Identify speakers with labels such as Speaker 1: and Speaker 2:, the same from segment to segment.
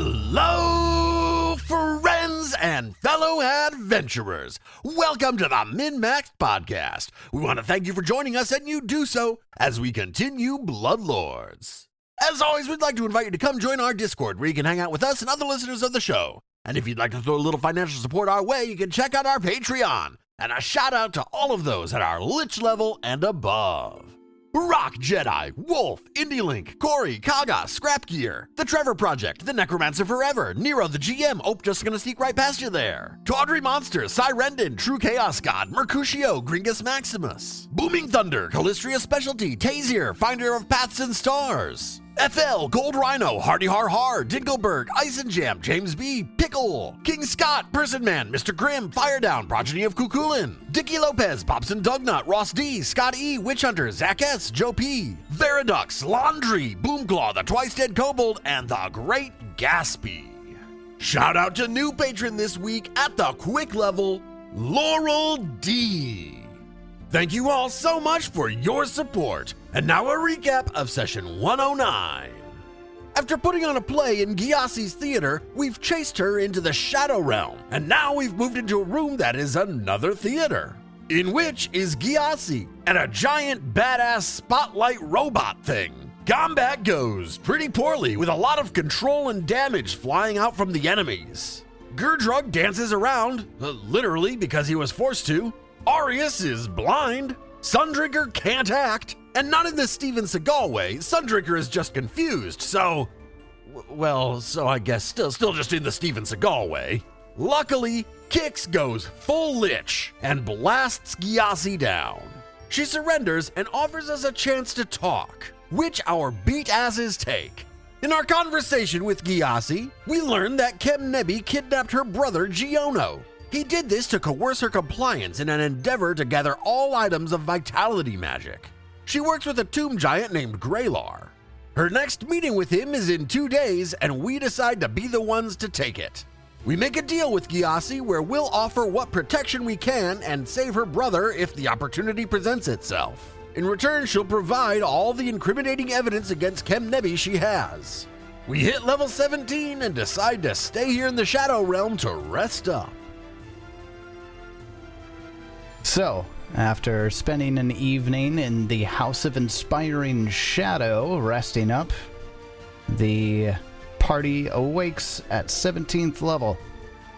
Speaker 1: Hello, friends and fellow adventurers. Welcome to the Min-Max Podcast. We want to thank you for joining us, and you do so as we continue Bloodlords. As always, we'd like to invite you to come join our Discord, where you can hang out with us and other listeners of the show. And if you'd like to throw a little financial support our way, you can check out our Patreon. And a shout out to all of those at our Lich level and above. Rock Jedi, Wolf, Indie Link, Corey, Kaga, Scrap Gear, The Trevor Project, The Necromancer Forever, Nero the GM, just gonna sneak right past you there, Tawdry Monster, Cyrendon, True Chaos God, Mercutio, Gringus Maximus, Booming Thunder, Calistria Specialty, Tazier, Finder of Paths and Stars, FL, Gold Rhino, Hardy Har Har, Dinkelberg, Ice and Jam, James B, Pickle, King Scott, Person Man, Mr. Grimm, Firedown, Progeny of Kukulin, Dickie Lopez, Bobson Dugnut, Ross D, Scott E, Witch Hunter, Zach S, Joe P, Veridux, Laundry, Boomclaw, the Twice Dead Kobold, and the Great Gaspy. Shout out to new patron this week at the quick level, Laurel D. Thank you all so much for your support. And now a recap of session 109. After putting on a play in Gyasi's theater, we've chased her into the Shadow Realm, and now we've moved into a room that is another theater, in which is Gyasi and a giant badass spotlight robot thing. Combat goes pretty poorly, with a lot of control and damage flying out from the enemies. Gurdrug dances around, literally because he was forced to. Arius is blind. Sundrinker can't act. And not in the Steven Seagal way. Sundrinker is just confused, so I guess still just in the Steven Seagal way. Luckily, Kix goes full lich and blasts Gyasi down. She surrenders and offers us a chance to talk, which our beat asses take. In our conversation with Gyasi, we learn that Kem Nebi kidnapped her brother Giono. He did this to coerce her compliance in an endeavor to gather all items of vitality magic. She works with a tomb giant named Graylar. Her next meeting with him is in 2 days, and we decide to be the ones to take it. We make a deal with Gyasi where we'll offer what protection we can and save her brother if the opportunity presents itself. In return, she'll provide all the incriminating evidence against Kem Nebi she has. We hit level 17 and decide to stay here in the Shadow Realm to rest up.
Speaker 2: So, after spending an evening in the House of Inspiring Shadow, resting up, the party awakes at 17th level.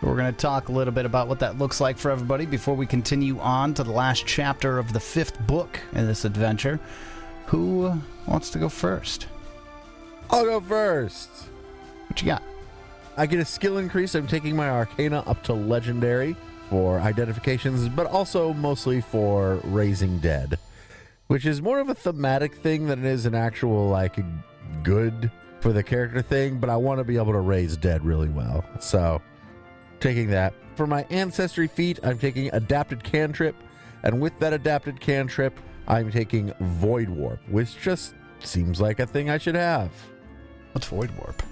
Speaker 2: We're going to talk a little bit about what that looks like for everybody before we continue on to the last chapter of the 5th book in this adventure. Who wants to go first?
Speaker 3: I'll go first.
Speaker 2: What you got?
Speaker 3: I get a skill increase. I'm taking my Arcana up to Legendary for identifications, but also mostly for raising dead, which is more of a thematic thing than it is an actual, like, good for the character thing, but I want to be able to raise dead really well. So, taking that. For my Ancestry feat, I'm taking Adapted Cantrip, and with that Adapted Cantrip, I'm taking Void Warp, which just seems like a thing I should have.
Speaker 2: What's Void Warp?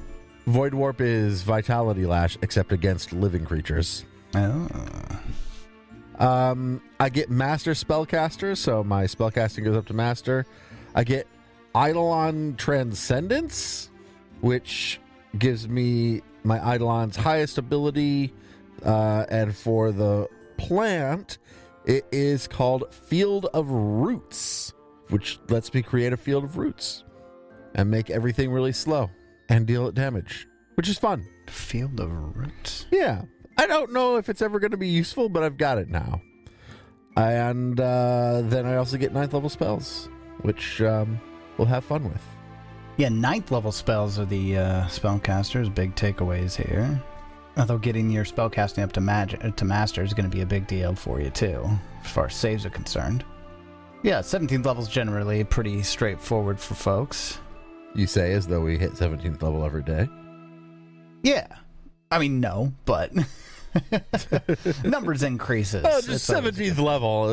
Speaker 3: Void Warp is Vitality Lash, except against living creatures.
Speaker 2: Oh.
Speaker 3: I get Master Spellcaster, so my spellcasting goes up to Master. I get Eidolon Transcendence, which gives me my Eidolon's highest ability, and for the plant, it is called Field of Roots, which lets me create a Field of Roots and make everything really slow and deal it damage, which is fun.
Speaker 2: Field of Roots?
Speaker 3: Yeah. I don't know if it's ever going to be useful, but I've got it now. And then I also get 9th level spells, which we'll have fun with.
Speaker 2: Yeah, 9th level spells are the spellcasters. Big takeaways here. Although getting your spellcasting up to master is going to be a big deal for you too, as far as saves are concerned. Yeah, 17th level is generally pretty straightforward for folks.
Speaker 3: You say as though we hit 17th level every day?
Speaker 2: Yeah. I mean, no, but numbers increases.
Speaker 3: Oh, just 17th level.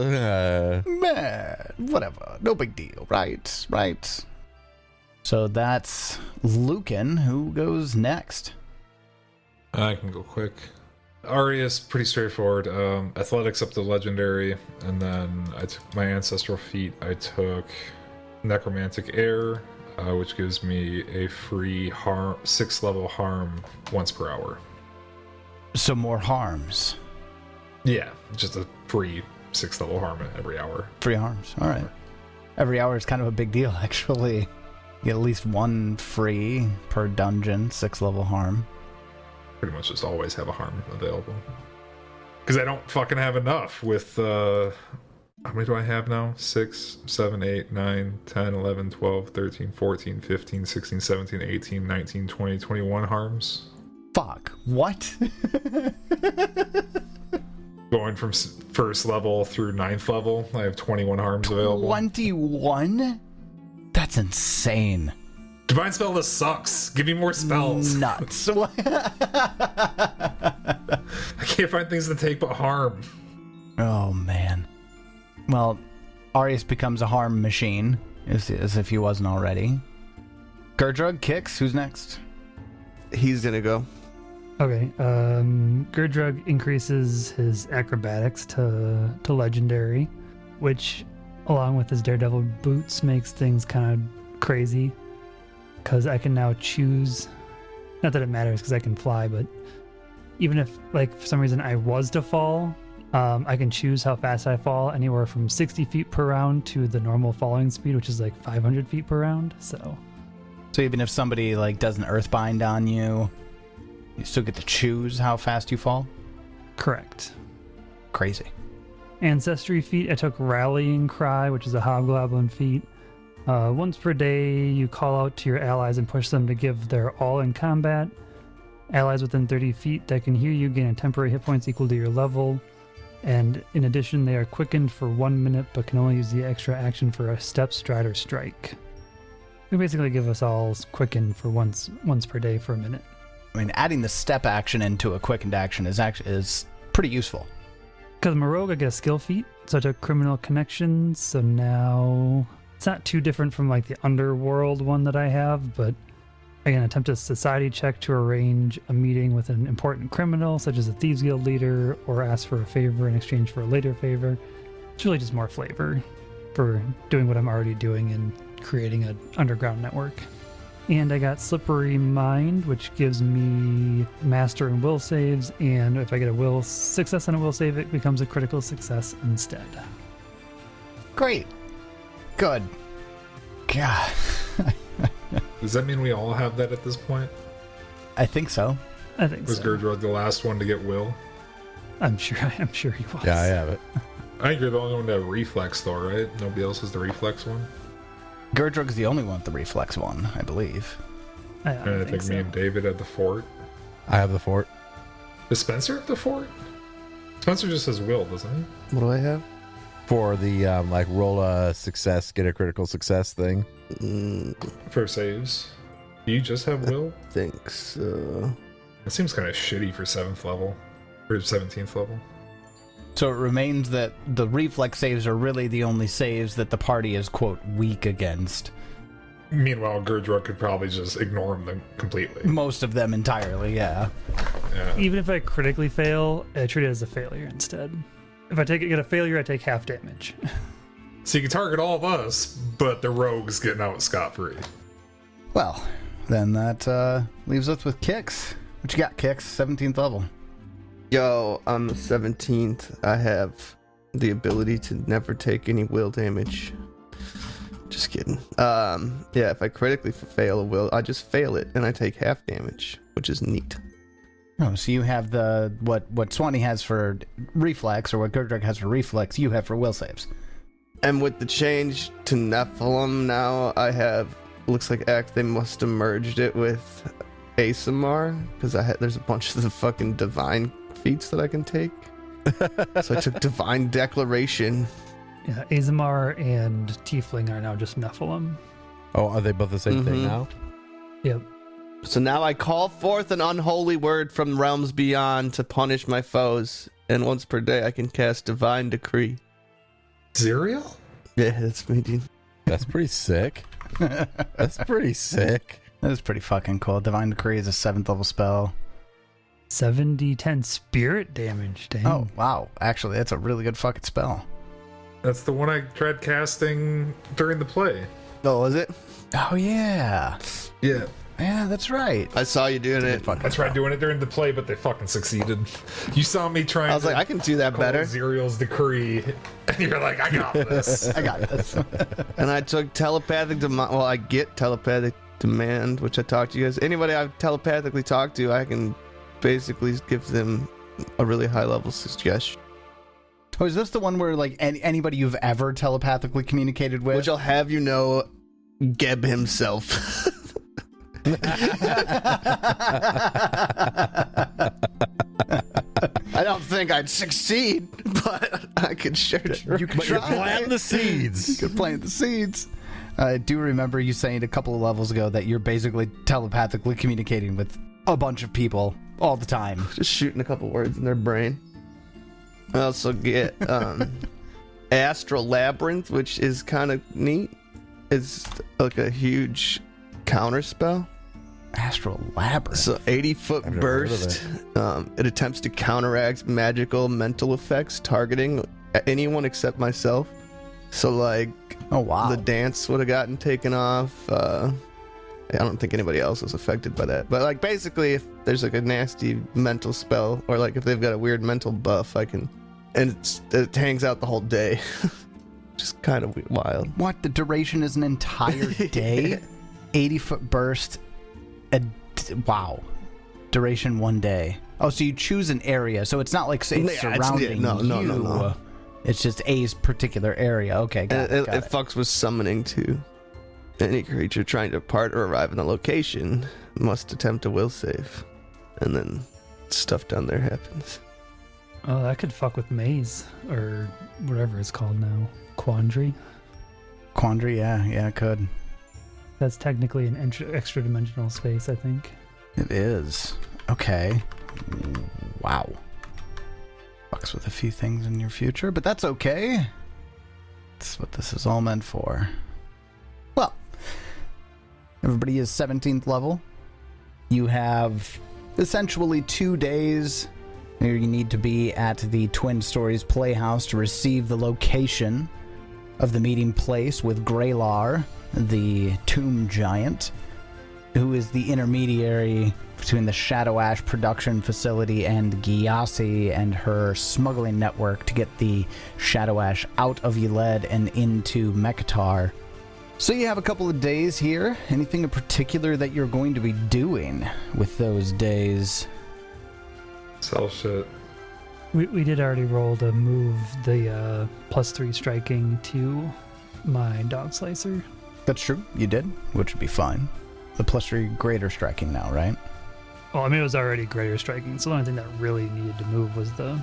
Speaker 2: Whatever. No big deal, right? Right. So that's Lucan. Who goes next?
Speaker 4: I can go quick. Arius, pretty straightforward. Athletics up to Legendary, and then I took my Ancestral feat. I took Necromantic Air, which gives me a free 6th level harm once per hour.
Speaker 2: So more harms.
Speaker 4: Yeah, just a free 6th level harm every hour.
Speaker 2: Free harms. All right. Every hour is kind of a big deal, actually. You get at least one free per dungeon, 6th level harm.
Speaker 4: Pretty much just always have a harm available. Because I don't fucking have enough with, how many do I have now? 6, 7, 8, 9, 10, 11, 12, 13, 14, 15, 16, 17, 18, 19, 20, 21 harms.
Speaker 2: Fuck. What?
Speaker 4: Going from 1st level through 9th level, I have 21 harms available.
Speaker 2: 21? That's insane.
Speaker 4: Divine Spell list sucks. Give me more spells.
Speaker 2: Nuts.
Speaker 4: I can't find things to take but harm.
Speaker 2: Oh, man. Well, Arius becomes a harm machine, as if he wasn't already. Gurdrug kicks. Who's next?
Speaker 5: He's gonna go.
Speaker 6: Okay. Gurdrug increases his acrobatics to legendary, which, along with his daredevil boots, makes things kind of crazy. Because I can now choose, not that it matters because I can fly, but even if, like, for some reason I was to fall, I can choose how fast I fall, anywhere from 60 feet per round to the normal falling speed, which is like 500 feet per round. So
Speaker 2: even if somebody like does an earthbind on you, you still get to choose how fast you fall?
Speaker 6: correct.
Speaker 2: Crazy.
Speaker 6: Ancestry feat, I took Rallying Cry, which is a hobgoblin feat. Once per day, you call out to your allies and push them to give their all in combat. Allies within 30 feet that can hear you gain a temporary hit points equal to your level. And in addition, they are quickened for 1 minute, but can only use the extra action for a step, stride, or strike. They basically give us all quickened for once per day for a minute.
Speaker 2: I mean, adding the step action into a quickened action is pretty useful.
Speaker 6: Because I'm a rogue, I get a skill feat, so I took Criminal Connections, so now it's not too different from like the Underworld one that I have, but I can attempt a society check to arrange a meeting with an important criminal, such as a Thieves Guild leader, or ask for a favor in exchange for a later favor. It's really just more flavor for doing what I'm already doing and creating an underground network. And I got Slippery Mind, which gives me Master and Will saves, and if I get a Will success on a Will save, it becomes a critical success instead.
Speaker 2: Great. Good. God.
Speaker 4: Does that mean we all have that at this point?
Speaker 2: I think so.
Speaker 6: I think
Speaker 4: Was
Speaker 6: so.
Speaker 4: Gurdrug the last one to get Will?
Speaker 6: I'm sure he was.
Speaker 3: Yeah, I have it.
Speaker 4: I think you're the only one to have Reflex, though, right? Nobody else has the Reflex one?
Speaker 2: Gurdrug's the only one with the reflex one, I believe.
Speaker 6: I
Speaker 4: And I think
Speaker 6: so.
Speaker 4: me and David had the Fort.
Speaker 3: I have the fort.
Speaker 4: Does Spencer have the Fort? Spencer just has Will, doesn't he?
Speaker 5: What do I have?
Speaker 3: For the like roll a success, get a critical success thing.
Speaker 4: For saves. Do you just have Will?
Speaker 5: Think so.
Speaker 4: It seems kind of shitty for 7th level. Or 17th level.
Speaker 2: So it remains that the reflex saves are really the only saves that the party is, quote, weak against.
Speaker 4: Meanwhile, Gurdrug could probably just ignore them completely.
Speaker 2: Most of them entirely, yeah.
Speaker 4: Yeah.
Speaker 6: Even if I critically fail, I treat it as a failure instead. If I get a failure, I take half damage.
Speaker 4: So you can target all of us, but the rogue's getting out scot-free.
Speaker 2: Well, then that leaves us with Kix. What you got, Kix? 17th level.
Speaker 5: Yo, I'm the 17th. I have the ability to never take any will damage. Just kidding. Yeah, if I critically fail a will, I just fail it and I take half damage, which is neat.
Speaker 2: Oh, so you have the what Swanee has for reflex, or what Gurdrug has for reflex, you have for will saves.
Speaker 5: And with the change to Nephilim now, I have, looks like they must have merged it with ASMR, because there's a bunch of the fucking divine feats that I can take. So I took Divine Declaration.
Speaker 6: Yeah, Azamar and Tiefling are now just Nephilim.
Speaker 3: Oh, are they both the same thing now?
Speaker 6: Yep.
Speaker 5: So now I call forth an unholy word from realms beyond to punish my foes, and once per day I can cast Divine Decree.
Speaker 4: Zerial?
Speaker 5: Yeah, that's me, dude.
Speaker 3: That's pretty sick. That's pretty sick.
Speaker 2: That is pretty fucking cool. Divine Decree is a 7th level spell.
Speaker 6: 7d10 spirit damage. Dang.
Speaker 2: Oh, wow. Actually, that's a really good fucking spell.
Speaker 4: That's the one I tried casting during the play.
Speaker 5: Oh, is it?
Speaker 2: Oh, yeah.
Speaker 4: Yeah.
Speaker 2: Yeah, that's right.
Speaker 5: I saw you doing it.
Speaker 4: I tried doing it during the play, but they fucking succeeded. You saw me trying
Speaker 5: I was like, I can do that
Speaker 4: call
Speaker 5: better.
Speaker 4: Zerial's decree, and you're like, I got this.
Speaker 2: I got this.
Speaker 5: And I took telepathic demand. Well, I get telepathic demand, which I talked to you guys. Anybody I've telepathically talked to, I can basically give them a really high level suggestion.
Speaker 2: Oh, is this the one where, like, anybody you've ever telepathically communicated with?
Speaker 5: Which I'll have you know, Geb himself. I don't think I'd succeed, but I could sure try.
Speaker 2: You could
Speaker 3: Plant the seeds.
Speaker 2: You could plant the seeds. I do remember you saying a couple of levels ago that you're basically telepathically communicating with a bunch of people all the time.
Speaker 5: Just shooting a couple words in their brain. I also get Astral Labyrinth, which is kind of neat. It's like a huge counter spell.
Speaker 2: Astral Labyrinth.
Speaker 5: So 80-foot
Speaker 3: I've never heard of
Speaker 5: burst. It attempts to counteract magical mental effects targeting anyone except myself. So like,
Speaker 2: Oh, wow.
Speaker 5: the dance would have gotten taken off. I don't think anybody else was affected by that. But like, basically, if there's like a nasty mental spell, or like if they've got a weird mental buff, I can, and it hangs out the whole day. Just kind of wild.
Speaker 2: What? The duration is an entire day? 80-foot burst. Wow. Duration 1 day. Oh, so you choose an area. So it's not like it's surrounding
Speaker 5: no.
Speaker 2: It's just a particular area. Okay, got
Speaker 5: And
Speaker 2: it.
Speaker 5: it fucks with summoning too. Any creature trying to depart or arrive in the location must attempt a will save. And then stuff down there happens.
Speaker 6: Oh, that could fuck with maze or whatever it's called now. Quandary.
Speaker 2: Quandary, yeah, it could.
Speaker 6: That's technically an extra dimensional space, I think.
Speaker 2: It is. Okay. Wow. Fucks with a few things in your future, but that's okay. That's what this is all meant for. Well, everybody is 17th level. You have essentially 2 days where you need to be at the Twin Stories Playhouse to receive the location of the meeting place with Graylar, the tomb giant, who is the intermediary between the Shadow Ash production facility and Gyasi and her smuggling network to get the Shadow Ash out of Yled and into Mekatar. So you have a couple of days here. Anything in particular that you're going to be doing with those days?
Speaker 4: Sell shit.
Speaker 6: We did already roll to move the +3 striking to my dog slicer.
Speaker 2: That's true. You did, which would be fine. The +3 greater striking now, right?
Speaker 6: Well, I mean, it was already greater striking, so the only thing that really needed to move was the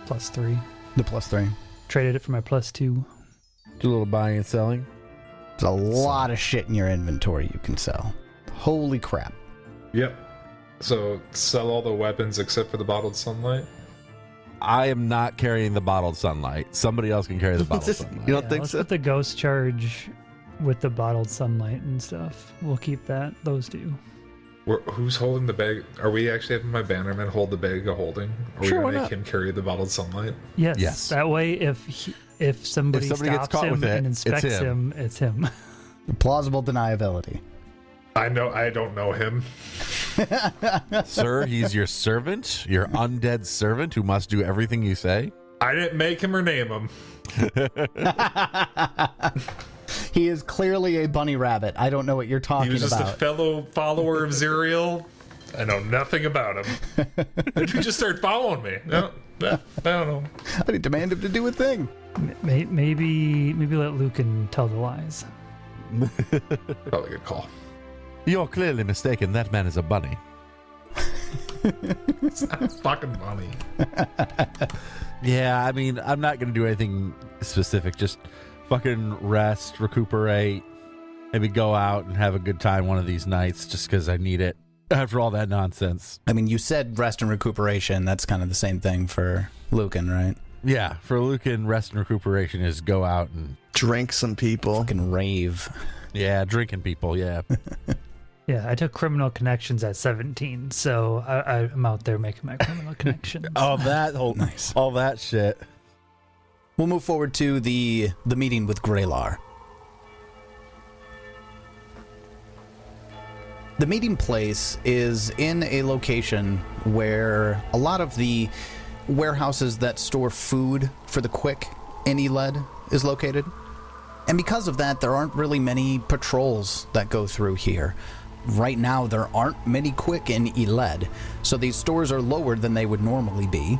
Speaker 6: +3.
Speaker 2: The +3.
Speaker 6: Traded it for my +2.
Speaker 3: Do a little buying and selling.
Speaker 2: There's a lot of shit in your inventory you can sell. Holy crap.
Speaker 4: Yep. So sell all the weapons except for the bottled sunlight.
Speaker 3: I am not carrying the bottled sunlight. Somebody else can carry the bottled sunlight.
Speaker 5: You don't think
Speaker 6: let's
Speaker 5: so?
Speaker 6: put the ghost charge with the bottled sunlight and stuff. We'll keep those two.
Speaker 4: Who's holding the bag? Are we actually having my bannerman hold the bag of holding? Are
Speaker 3: Sure,
Speaker 4: we
Speaker 3: why
Speaker 4: gonna make
Speaker 3: not?
Speaker 4: him carry the bottled sunlight?
Speaker 6: Yes. That way, if somebody
Speaker 3: If somebody gets
Speaker 6: stops
Speaker 3: caught
Speaker 6: him
Speaker 3: with it,
Speaker 6: and
Speaker 3: it's
Speaker 6: inspects
Speaker 3: him.
Speaker 6: him, it's him.
Speaker 2: Plausible deniability.
Speaker 4: I don't know him.
Speaker 3: Sir, he's your servant, your undead servant who must do everything you say.
Speaker 4: I didn't make him or name him.
Speaker 2: He is clearly a bunny rabbit. I don't know what you're
Speaker 4: He
Speaker 2: talking
Speaker 4: was just
Speaker 2: about.
Speaker 4: a fellow follower of Zerial. I know nothing about him. Did he just start following me? No, I don't know.
Speaker 2: I didn't demand him to do a thing.
Speaker 6: Maybe let Lucan tell the lies.
Speaker 4: Probably a good call.
Speaker 3: You're clearly mistaken. That man is a bunny.
Speaker 4: It's not fucking funny.
Speaker 3: Yeah, I mean, I'm not going to do anything specific. Just fucking rest, recuperate, maybe go out and have a good time one of these nights just because I need it after all that nonsense.
Speaker 2: I mean, you said rest and recuperation. That's kind of the same thing for Lucan, right?
Speaker 3: Yeah, for Lucan, rest and recuperation is go out and
Speaker 5: Drink some people.
Speaker 2: Fucking rave.
Speaker 3: yeah, drinking people, yeah.
Speaker 6: Yeah, I took criminal connections at 17, so I'm out there making my criminal connections.
Speaker 3: all that whole
Speaker 2: Nice.
Speaker 3: all that shit.
Speaker 2: We'll move forward to the meeting with Graylar. The meeting place is in a location where a lot of the warehouses that store food for the quick in Yled is located. And because of that, there aren't really many patrols that go through here. Right now, there aren't many quick in Yled, so these stores are lower than they would normally be.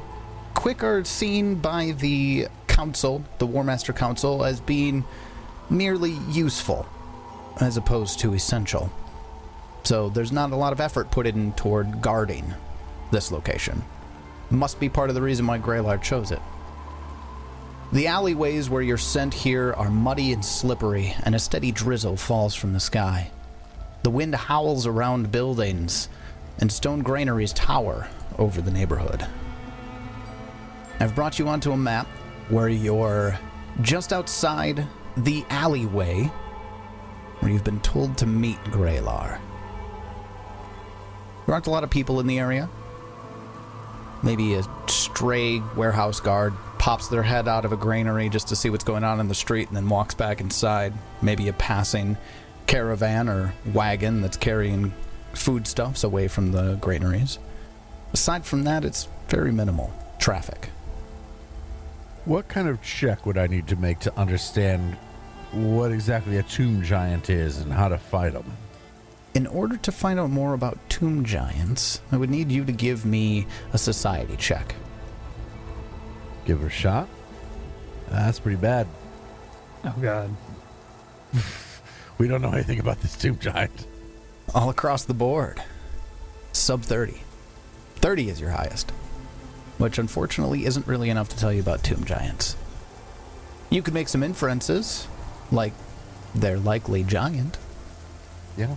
Speaker 2: Quick are seen by the council, the War Master Council, as being merely useful, as opposed to essential. So there's not a lot of effort put in toward guarding this location. Must be part of the reason why Yled chose it. The alleyways where you're sent here are muddy and slippery, and a steady drizzle falls from the sky. The wind howls around buildings, and stone granaries tower over the neighborhood. I've brought you onto a map where you're just outside the alleyway where you've been told to meet Graylar. There aren't a lot of people in the area. Maybe a stray warehouse guard pops their head out of a granary just to see what's going on in the street and then walks back inside. Maybe a passing caravan or wagon that's carrying foodstuffs away from the granaries. Aside from that, it's very minimal traffic.
Speaker 3: What kind of check would I need to make to understand what exactly a tomb giant is and how to fight them?
Speaker 2: In order to find out more about tomb giants, I would need you to give me a society check.
Speaker 3: Give it a shot? That's pretty bad.
Speaker 6: Oh, God.
Speaker 3: We don't know anything about this tomb giant.
Speaker 2: All across the board. Sub 30. 30 is your highest, which unfortunately isn't really enough to tell you about tomb giants. You could make some inferences, like they're likely giant.
Speaker 3: Yeah.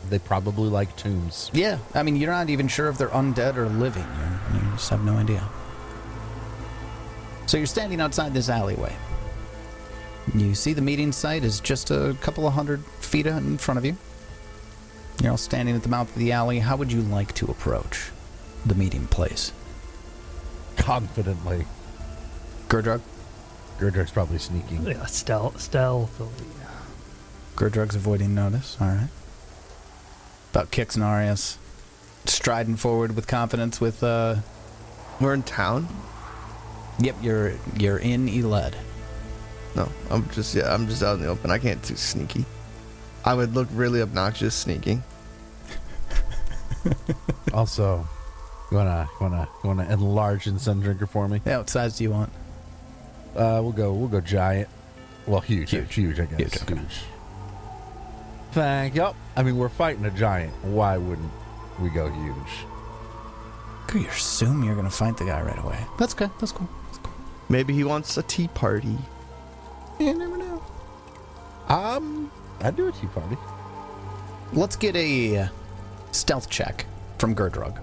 Speaker 3: They probably like tombs.
Speaker 2: Yeah, I mean, you're not even sure if they're undead or living. You just have no idea. So you're standing outside this alleyway. You see the meeting site is just a couple of 100 feet in front of you. You're all standing at the mouth of the alley. How would you like to approach the meeting place?
Speaker 3: Confidently.
Speaker 2: Gurdrug?
Speaker 3: Gurdrug's probably sneaking.
Speaker 6: Yeah, stealthily.
Speaker 2: Gurdrug's avoiding notice. All right. About Kix and Arius striding forward with confidence with,
Speaker 5: We're in town?
Speaker 2: Yep, you're in Yled.
Speaker 5: No, I'm just out in the open. I can't do sneaky. I would look really obnoxious sneaking.
Speaker 3: Also, you wanna enlarge and send drinker for me?
Speaker 2: Yeah, what size do you want?
Speaker 3: We'll go giant. Well, huge, I guess.
Speaker 2: Huge, okay.
Speaker 3: Thank you. I mean, we're fighting a giant. Why wouldn't we go huge?
Speaker 2: Could you assume you're gonna fight the guy right away? That's good. That's cool.
Speaker 5: Maybe he wants a tea party.
Speaker 2: You never know.
Speaker 3: I'd do a tea party.
Speaker 2: Let's get a stealth check from Gurdrug.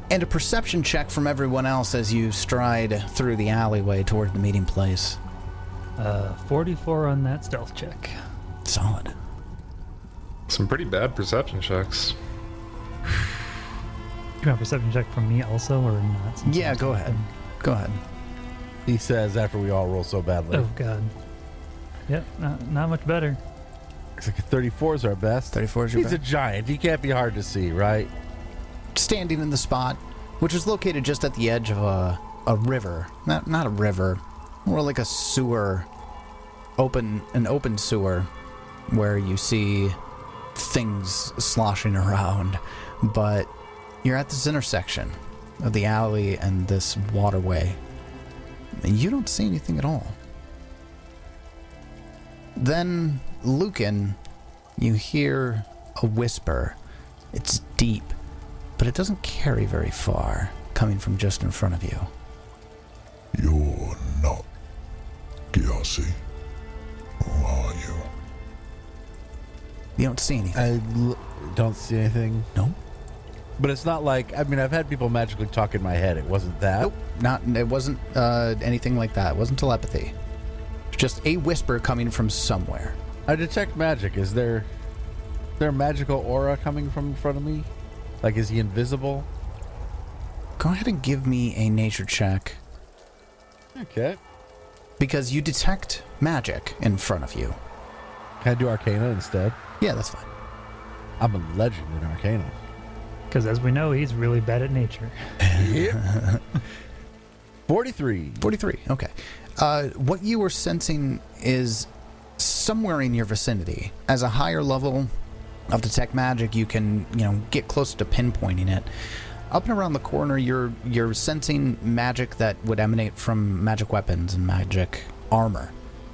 Speaker 2: And a perception check from everyone else as you stride through the alleyway toward the meeting place.
Speaker 6: 44 on that stealth check.
Speaker 2: Solid.
Speaker 4: Some pretty bad perception checks.
Speaker 6: You want a perception check from me also, or not? Since
Speaker 2: Yeah,
Speaker 6: I'm
Speaker 2: go ahead. Go ahead.
Speaker 3: He says after we all roll so badly.
Speaker 6: Oh, God. Yep, not much better.
Speaker 3: Looks like a 34 is our best.
Speaker 2: 34 is your
Speaker 3: He's a
Speaker 2: best.
Speaker 3: giant. He can't be hard to see, right?
Speaker 2: Standing in the spot, which is located just at the edge of a river. Not a river, more like a sewer. An open sewer where you see things sloshing around. But you're at this intersection of the alley and this waterway. And you don't see anything at all. Then, Lucan, you hear a whisper. It's deep, but it doesn't carry very far, coming from just in front of you.
Speaker 7: You're not Gyasi, are you?
Speaker 2: You don't see anything.
Speaker 3: Don't see anything.
Speaker 2: No?
Speaker 3: But it's not like, I mean, I've had people magically talk in my head. It wasn't that.
Speaker 2: Nope. It wasn't anything like that. It wasn't telepathy. Just a whisper coming from somewhere.
Speaker 3: I detect magic. Is there a magical aura coming from in front of me? Like, is he invisible?
Speaker 2: Go ahead and give me a nature check.
Speaker 3: Okay.
Speaker 2: Because you detect magic in front of you.
Speaker 3: Can I do Arcana instead?
Speaker 2: Yeah, that's fine.
Speaker 3: I'm a legend in Arcana.
Speaker 6: Because as we know, he's really bad at nature.
Speaker 3: 43.
Speaker 2: 43, okay. What you were sensing is somewhere in your vicinity. As a higher level of detect magic, you can, get close to pinpointing it. Up and around the corner, you're sensing magic that would emanate from magic weapons and magic armor.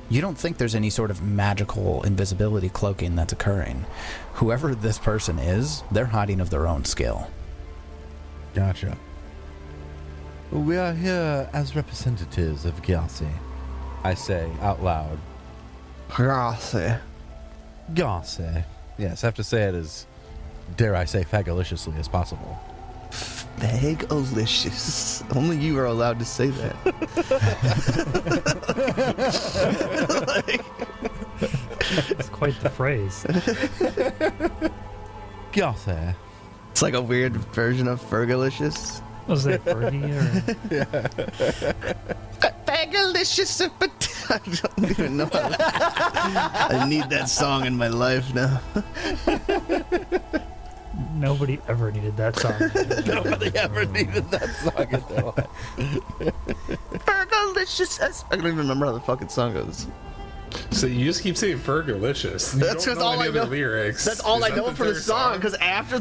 Speaker 2: You don't think there's any sort of magical invisibility cloaking that's occurring. Whoever this person is, they're hiding of their own skill.
Speaker 3: Gotcha. We are here as representatives of Gyasi. I say out loud.
Speaker 5: Grazie.
Speaker 3: Gyasi. Yes, I have to say it as, dare I say, fagaliciously as possible.
Speaker 5: Fagalicious. Only you are allowed to say that.
Speaker 6: It's quite the phrase.
Speaker 3: Gyasi.
Speaker 5: It's like a weird version of Fergalicious.
Speaker 6: Was that Fergie or?
Speaker 5: Fagalicious. I don't even know. I need that song in my life now.
Speaker 6: Nobody ever needed that song.
Speaker 3: Nobody ever needed that song in their life.
Speaker 5: Fergalicious. I don't even remember how the fucking song goes.
Speaker 4: So you just keep saying Fergalicious. You
Speaker 5: That's
Speaker 4: don't
Speaker 5: just all
Speaker 4: any
Speaker 5: I know.
Speaker 4: other lyrics.
Speaker 5: That's all
Speaker 4: Is
Speaker 5: I
Speaker 4: that
Speaker 5: know for the
Speaker 4: entire
Speaker 5: song. Because after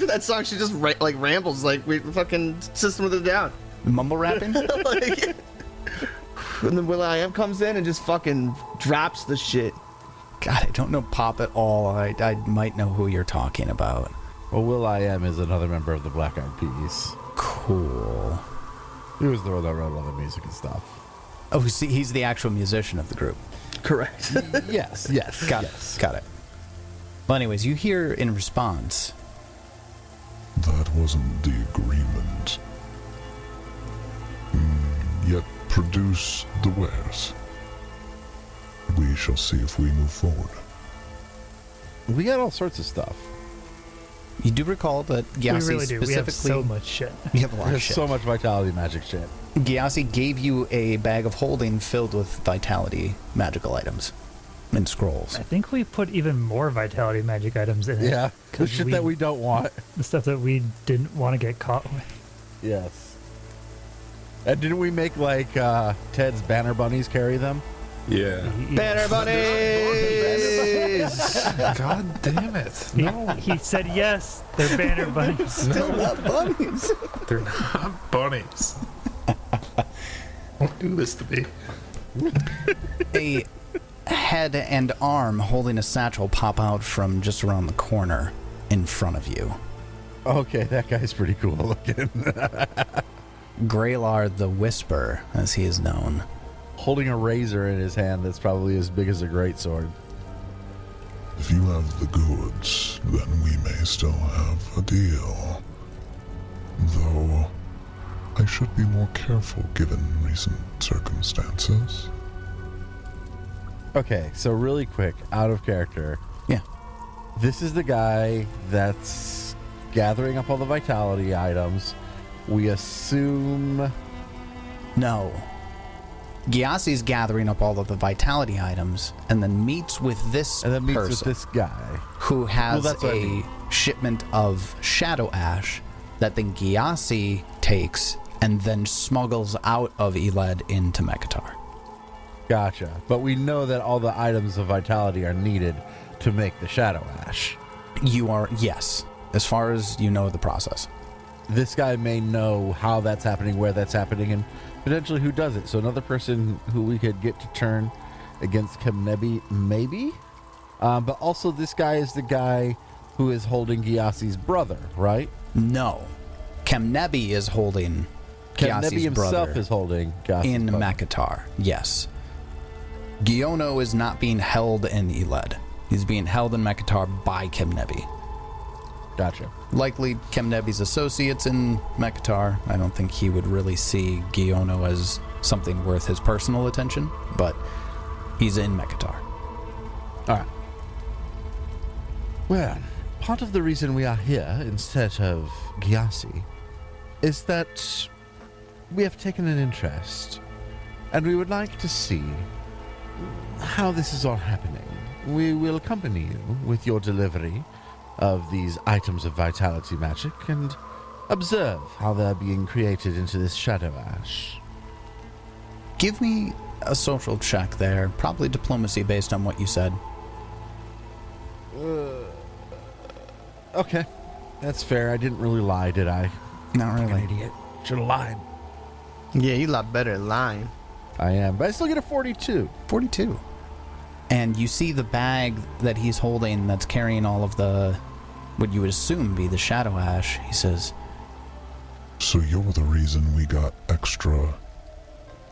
Speaker 5: that song, she just rambles like we fucking System of a Down.
Speaker 2: Mumble rapping?
Speaker 5: Like, and then will.i.am comes in and just fucking drops the shit.
Speaker 2: God, I don't know Pop at all. I might know who you're talking about.
Speaker 3: Well, will.i.am is another member of the Black Eyed Peas.
Speaker 2: Cool.
Speaker 3: He was the one that wrote all the music and stuff.
Speaker 2: Oh, see, he's the actual musician of the group.
Speaker 5: Correct.
Speaker 3: Yes.
Speaker 2: Got it. Well, anyways, you hear in response,
Speaker 7: That wasn't the agreement. Yet produce the wares. We shall see if we move forward.
Speaker 3: We got all sorts of stuff.
Speaker 2: you do recall that
Speaker 6: We
Speaker 2: Gyasi
Speaker 6: really do. We
Speaker 2: specifically...
Speaker 6: have so much shit.
Speaker 2: You have a lot of
Speaker 3: There's
Speaker 2: shit.
Speaker 3: so much vitality magic shit.
Speaker 2: Gyasi gave you a bag of holding filled with vitality magical items and scrolls.
Speaker 6: I think we put even more vitality magic items in it.
Speaker 3: Yeah. The
Speaker 6: 'cause
Speaker 3: shit that we don't want.
Speaker 6: The stuff that we didn't want to get caught with.
Speaker 3: Yes. And didn't we make like Ted's banner bunnies carry them?
Speaker 4: Yeah.
Speaker 5: Banner bunnies!
Speaker 4: God damn it.
Speaker 6: He said yes, they're banner bunnies.
Speaker 5: Still not bunnies.
Speaker 4: They're not bunnies. Don't do this to me.
Speaker 2: A head and arm holding a satchel pop out from just around the corner in front of you.
Speaker 3: Okay, that guy's pretty cool looking.
Speaker 2: Graylar the Whisper, as he is known.
Speaker 3: Holding a razor in his hand that's probably as big as a greatsword.
Speaker 7: If you have the goods, then we may still have a deal. Though, I should be more careful given recent circumstances.
Speaker 3: Okay, so really quick, out of character.
Speaker 2: Yeah.
Speaker 3: This is the guy that's gathering up all the vitality items. We assume...
Speaker 2: No. Gyasi's gathering up all of the vitality items and then meets with this
Speaker 3: And then meets
Speaker 2: person
Speaker 3: with this guy.
Speaker 2: who has
Speaker 3: Well, that's what I
Speaker 2: a
Speaker 3: mean.
Speaker 2: shipment of shadow ash that then Gyasi takes and then smuggles out of Yled into Mekatar.
Speaker 3: Gotcha. But we know that all the items of vitality are needed to make the shadow ash.
Speaker 2: You are, yes, as far as you know the process.
Speaker 3: This guy may know how that's happening, where that's happening, and potentially who does it. So another person who we could get to turn against Kemnebi, maybe? But also this guy is the guy who is holding Gyasi's brother, right?
Speaker 2: No. Kemnebi is holding
Speaker 3: Kemnebi
Speaker 2: Gyasi's
Speaker 3: himself
Speaker 2: brother
Speaker 3: is holding Gyasi's
Speaker 2: in
Speaker 3: brother.
Speaker 2: Mekatar, yes. Giono is not being held in Yled. He's being held in Mekatar by Kemnebi.
Speaker 3: Gotcha.
Speaker 2: Likely Kemnebi's associates in Mekatar. I don't think he would really see Giono as something worth his personal attention, but he's in Mekatar.
Speaker 3: All right. Well, part of the reason we are here instead of Gyasi is that we have taken an interest and we would like to see how this is all happening. We will accompany you with your delivery of these items of vitality magic and observe how they're being created into this shadow ash.
Speaker 2: Give me a social check there. Probably diplomacy based on what you said.
Speaker 3: Okay. That's fair. I didn't really lie, did I?
Speaker 2: Not really.
Speaker 3: Idiot. Should have lied.
Speaker 5: Yeah, you a lot better at lying.
Speaker 3: I am, but I still get a 42.
Speaker 2: 42. And you see the bag that he's holding that's carrying all of the, what you would assume be the shadow ash. He says,
Speaker 7: So you're the reason we got extra.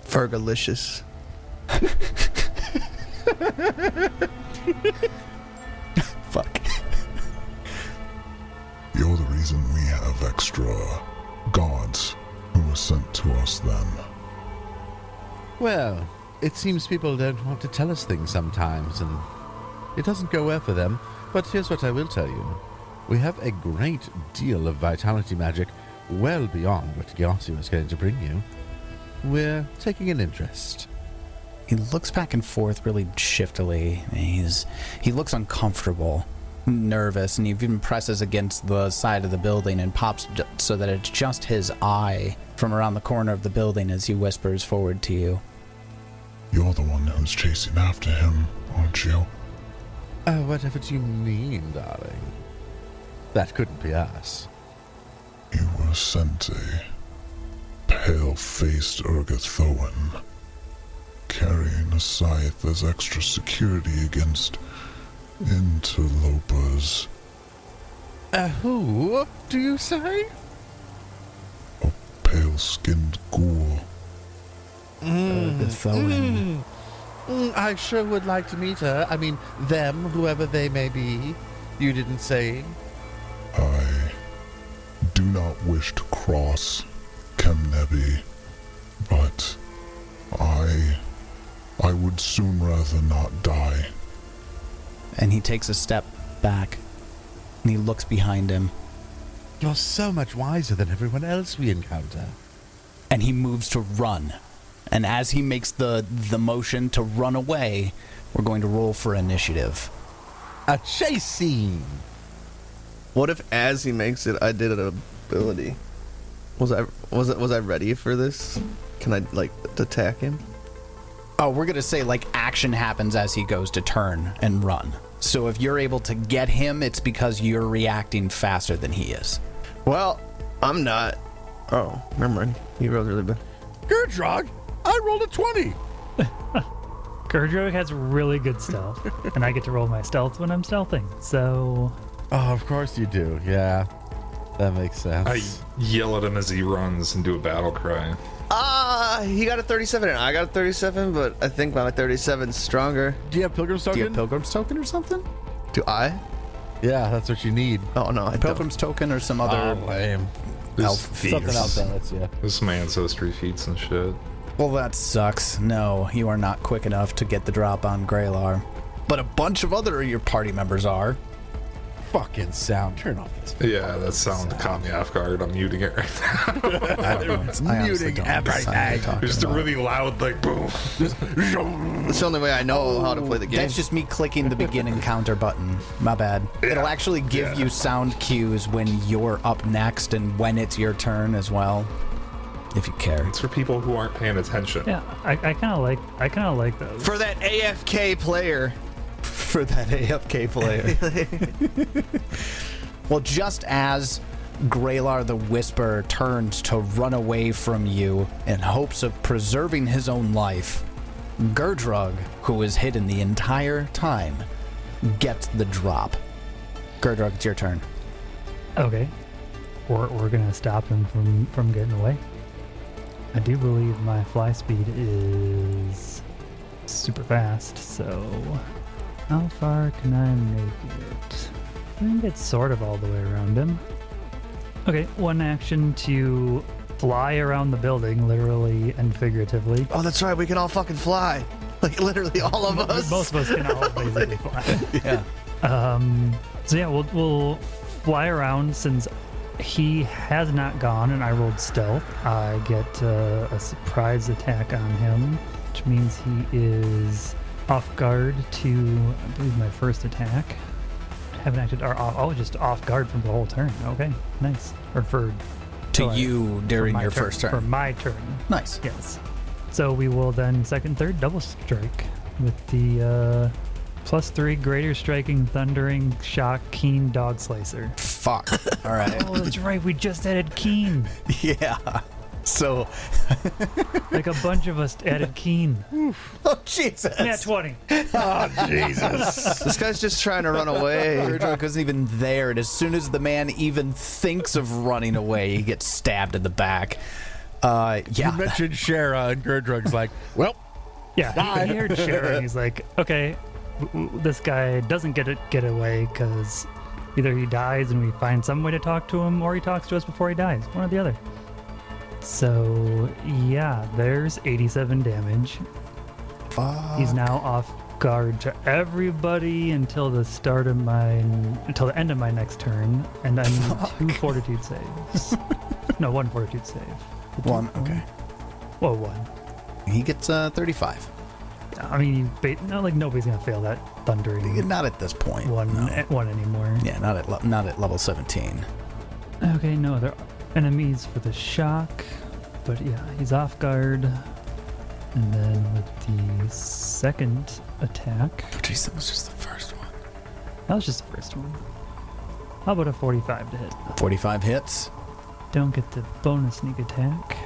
Speaker 5: Fergalicious.
Speaker 2: fuck.
Speaker 7: You're the reason we have extra gods who were sent to us then.
Speaker 3: Well, it seems people don't want to tell us things sometimes, and it doesn't go well for them. But here's what I will tell you. We have a great deal of vitality magic well beyond what Gyasi is going to bring you. We're taking an interest.
Speaker 2: He looks back and forth really shiftily. He looks uncomfortable, nervous, and he even presses against the side of the building and pops so that it's just his eye from around the corner of the building as he whispers forward to you.
Speaker 7: You're the one who's chasing after him, aren't you?
Speaker 3: Oh, whatever do you mean, darling? That couldn't be us.
Speaker 7: You were sent a pale-faced Urgathoan, carrying a scythe as extra security against interlopers.
Speaker 3: Who do you say?
Speaker 7: A pale-skinned ghoul.
Speaker 2: Urgathoan.
Speaker 3: I sure would like to meet her. I mean, them, whoever they may be. You didn't say.
Speaker 7: I do not wish to cross Kemnebi, but I would soon rather not die.
Speaker 2: And he takes a step back, and he looks behind him,
Speaker 3: You're so much wiser than everyone else we encounter.
Speaker 2: and he moves to run. And as he makes the motion to run away, we're going to roll for initiative.
Speaker 3: A chase scene!
Speaker 5: What if as he makes it, I did an ability? Was I ready for this? Can I like attack him?
Speaker 2: Oh, we're going to say like action happens as he goes to turn and run. So if you're able to get him, it's because you're reacting faster than he is.
Speaker 5: Well, I'm not. Oh, never mind. He rolled really bad.
Speaker 3: Gurdrog, I rolled a 20!
Speaker 6: Gurdrog has really good stealth, and I get to roll my stealth when I'm stealthing. So
Speaker 3: Oh, of course you do, yeah. That makes sense.
Speaker 4: I yell at him as he runs and do a battle cry.
Speaker 5: He got a 37 and I got a 37, but I think my 37's stronger.
Speaker 3: Do you have Pilgrim's
Speaker 2: Do
Speaker 3: Token?
Speaker 2: you have Pilgrim's Token or something?
Speaker 5: Do I?
Speaker 3: Yeah, that's what you need.
Speaker 5: Oh, no, I don't.
Speaker 2: Pilgrim's Token or some other
Speaker 3: lame.
Speaker 2: elf
Speaker 4: Feats.
Speaker 3: Something else that's yeah.
Speaker 4: There's some ancestry feats and shit.
Speaker 2: Well, that sucks. No, you are not quick enough to get the drop on Graylar. But a bunch of other of your party members are.
Speaker 3: Fucking sound. Turn off this.
Speaker 4: Yeah, that sound caught me off guard. I'm muting it right now.
Speaker 2: I honestly
Speaker 3: Muting
Speaker 2: don't know what sound you're
Speaker 3: everything.
Speaker 2: talking
Speaker 4: Just a
Speaker 2: about.
Speaker 4: really loud, like, boom.
Speaker 5: That's the only way I know how to play the game.
Speaker 2: That's just me clicking the begin encounter button. My bad. It'll actually give you sound cues when you're up next and when it's your turn as well, if you care.
Speaker 4: It's for people who aren't paying attention.
Speaker 6: yeah, I kind of like those.
Speaker 5: For that AFK player.
Speaker 2: For that AFK player. Well, just as Graylar the Whisperer turns to run away from you in hopes of preserving his own life, Gurdrug, who is hidden the entire time, gets the drop. Gurdrug, it's your turn.
Speaker 6: Okay, we're gonna stop him from getting away. I do believe my fly speed is super fast, so how far can I make it? I think it's sort of all the way around him. Okay, one action to fly around the building, literally and figuratively.
Speaker 5: Oh, that's right. We can all fucking fly. Like, literally all of us.
Speaker 6: Most of us can all basically fly.
Speaker 2: Yeah.
Speaker 6: So yeah, we'll fly around. Since he has not gone and I rolled stealth, I get a surprise attack on him, which means he is off guard to, I believe, my first attack. haven't acted. I was just off guard from the whole turn. Okay, nice. Or for
Speaker 2: To you during your first turn.
Speaker 6: For my turn.
Speaker 2: Nice.
Speaker 6: Yes. So we will then second, third, double strike with the +3 greater striking, thundering, shock, keen, dog slicer.
Speaker 2: Fuck. All right.
Speaker 6: Oh, that's right. We just added keen.
Speaker 2: Yeah. So.
Speaker 6: Like a bunch of us added keen.
Speaker 2: Oh, Jesus.
Speaker 6: Nat 20.
Speaker 3: Oh, Jesus.
Speaker 5: This guy's just trying to run away.
Speaker 2: Gurdrug isn't even there, and as soon as the man even thinks of running away, he gets stabbed in the back. Yeah.
Speaker 3: You mentioned Shara, and Gurdrug's like, well,
Speaker 6: Yeah, he heard Shara, and he's like, okay, this guy doesn't get away because either he dies and we find some way to talk to him, or he talks to us before he dies. One or the other. So, yeah, there's 87 damage.
Speaker 2: Fuck.
Speaker 6: He's now off guard to everybody until the end of my next turn, and I need 2 fortitude saves. No, 1 fortitude save.
Speaker 2: One. Okay.
Speaker 6: Well, 1.
Speaker 2: He gets 35.
Speaker 6: I mean, not like nobody's gonna fail that thundering
Speaker 2: Not at this point.
Speaker 6: one
Speaker 2: No.
Speaker 6: one anymore.
Speaker 2: Yeah, not at level 17.
Speaker 6: Okay, no other enemies for the shock, but yeah, he's off guard. And then with the second attack,
Speaker 2: Oh, jeez, that was just the first one.
Speaker 6: that was just the first one. How about a 45 to hit?
Speaker 2: 45 hits.
Speaker 6: Don't get the bonus sneak attack.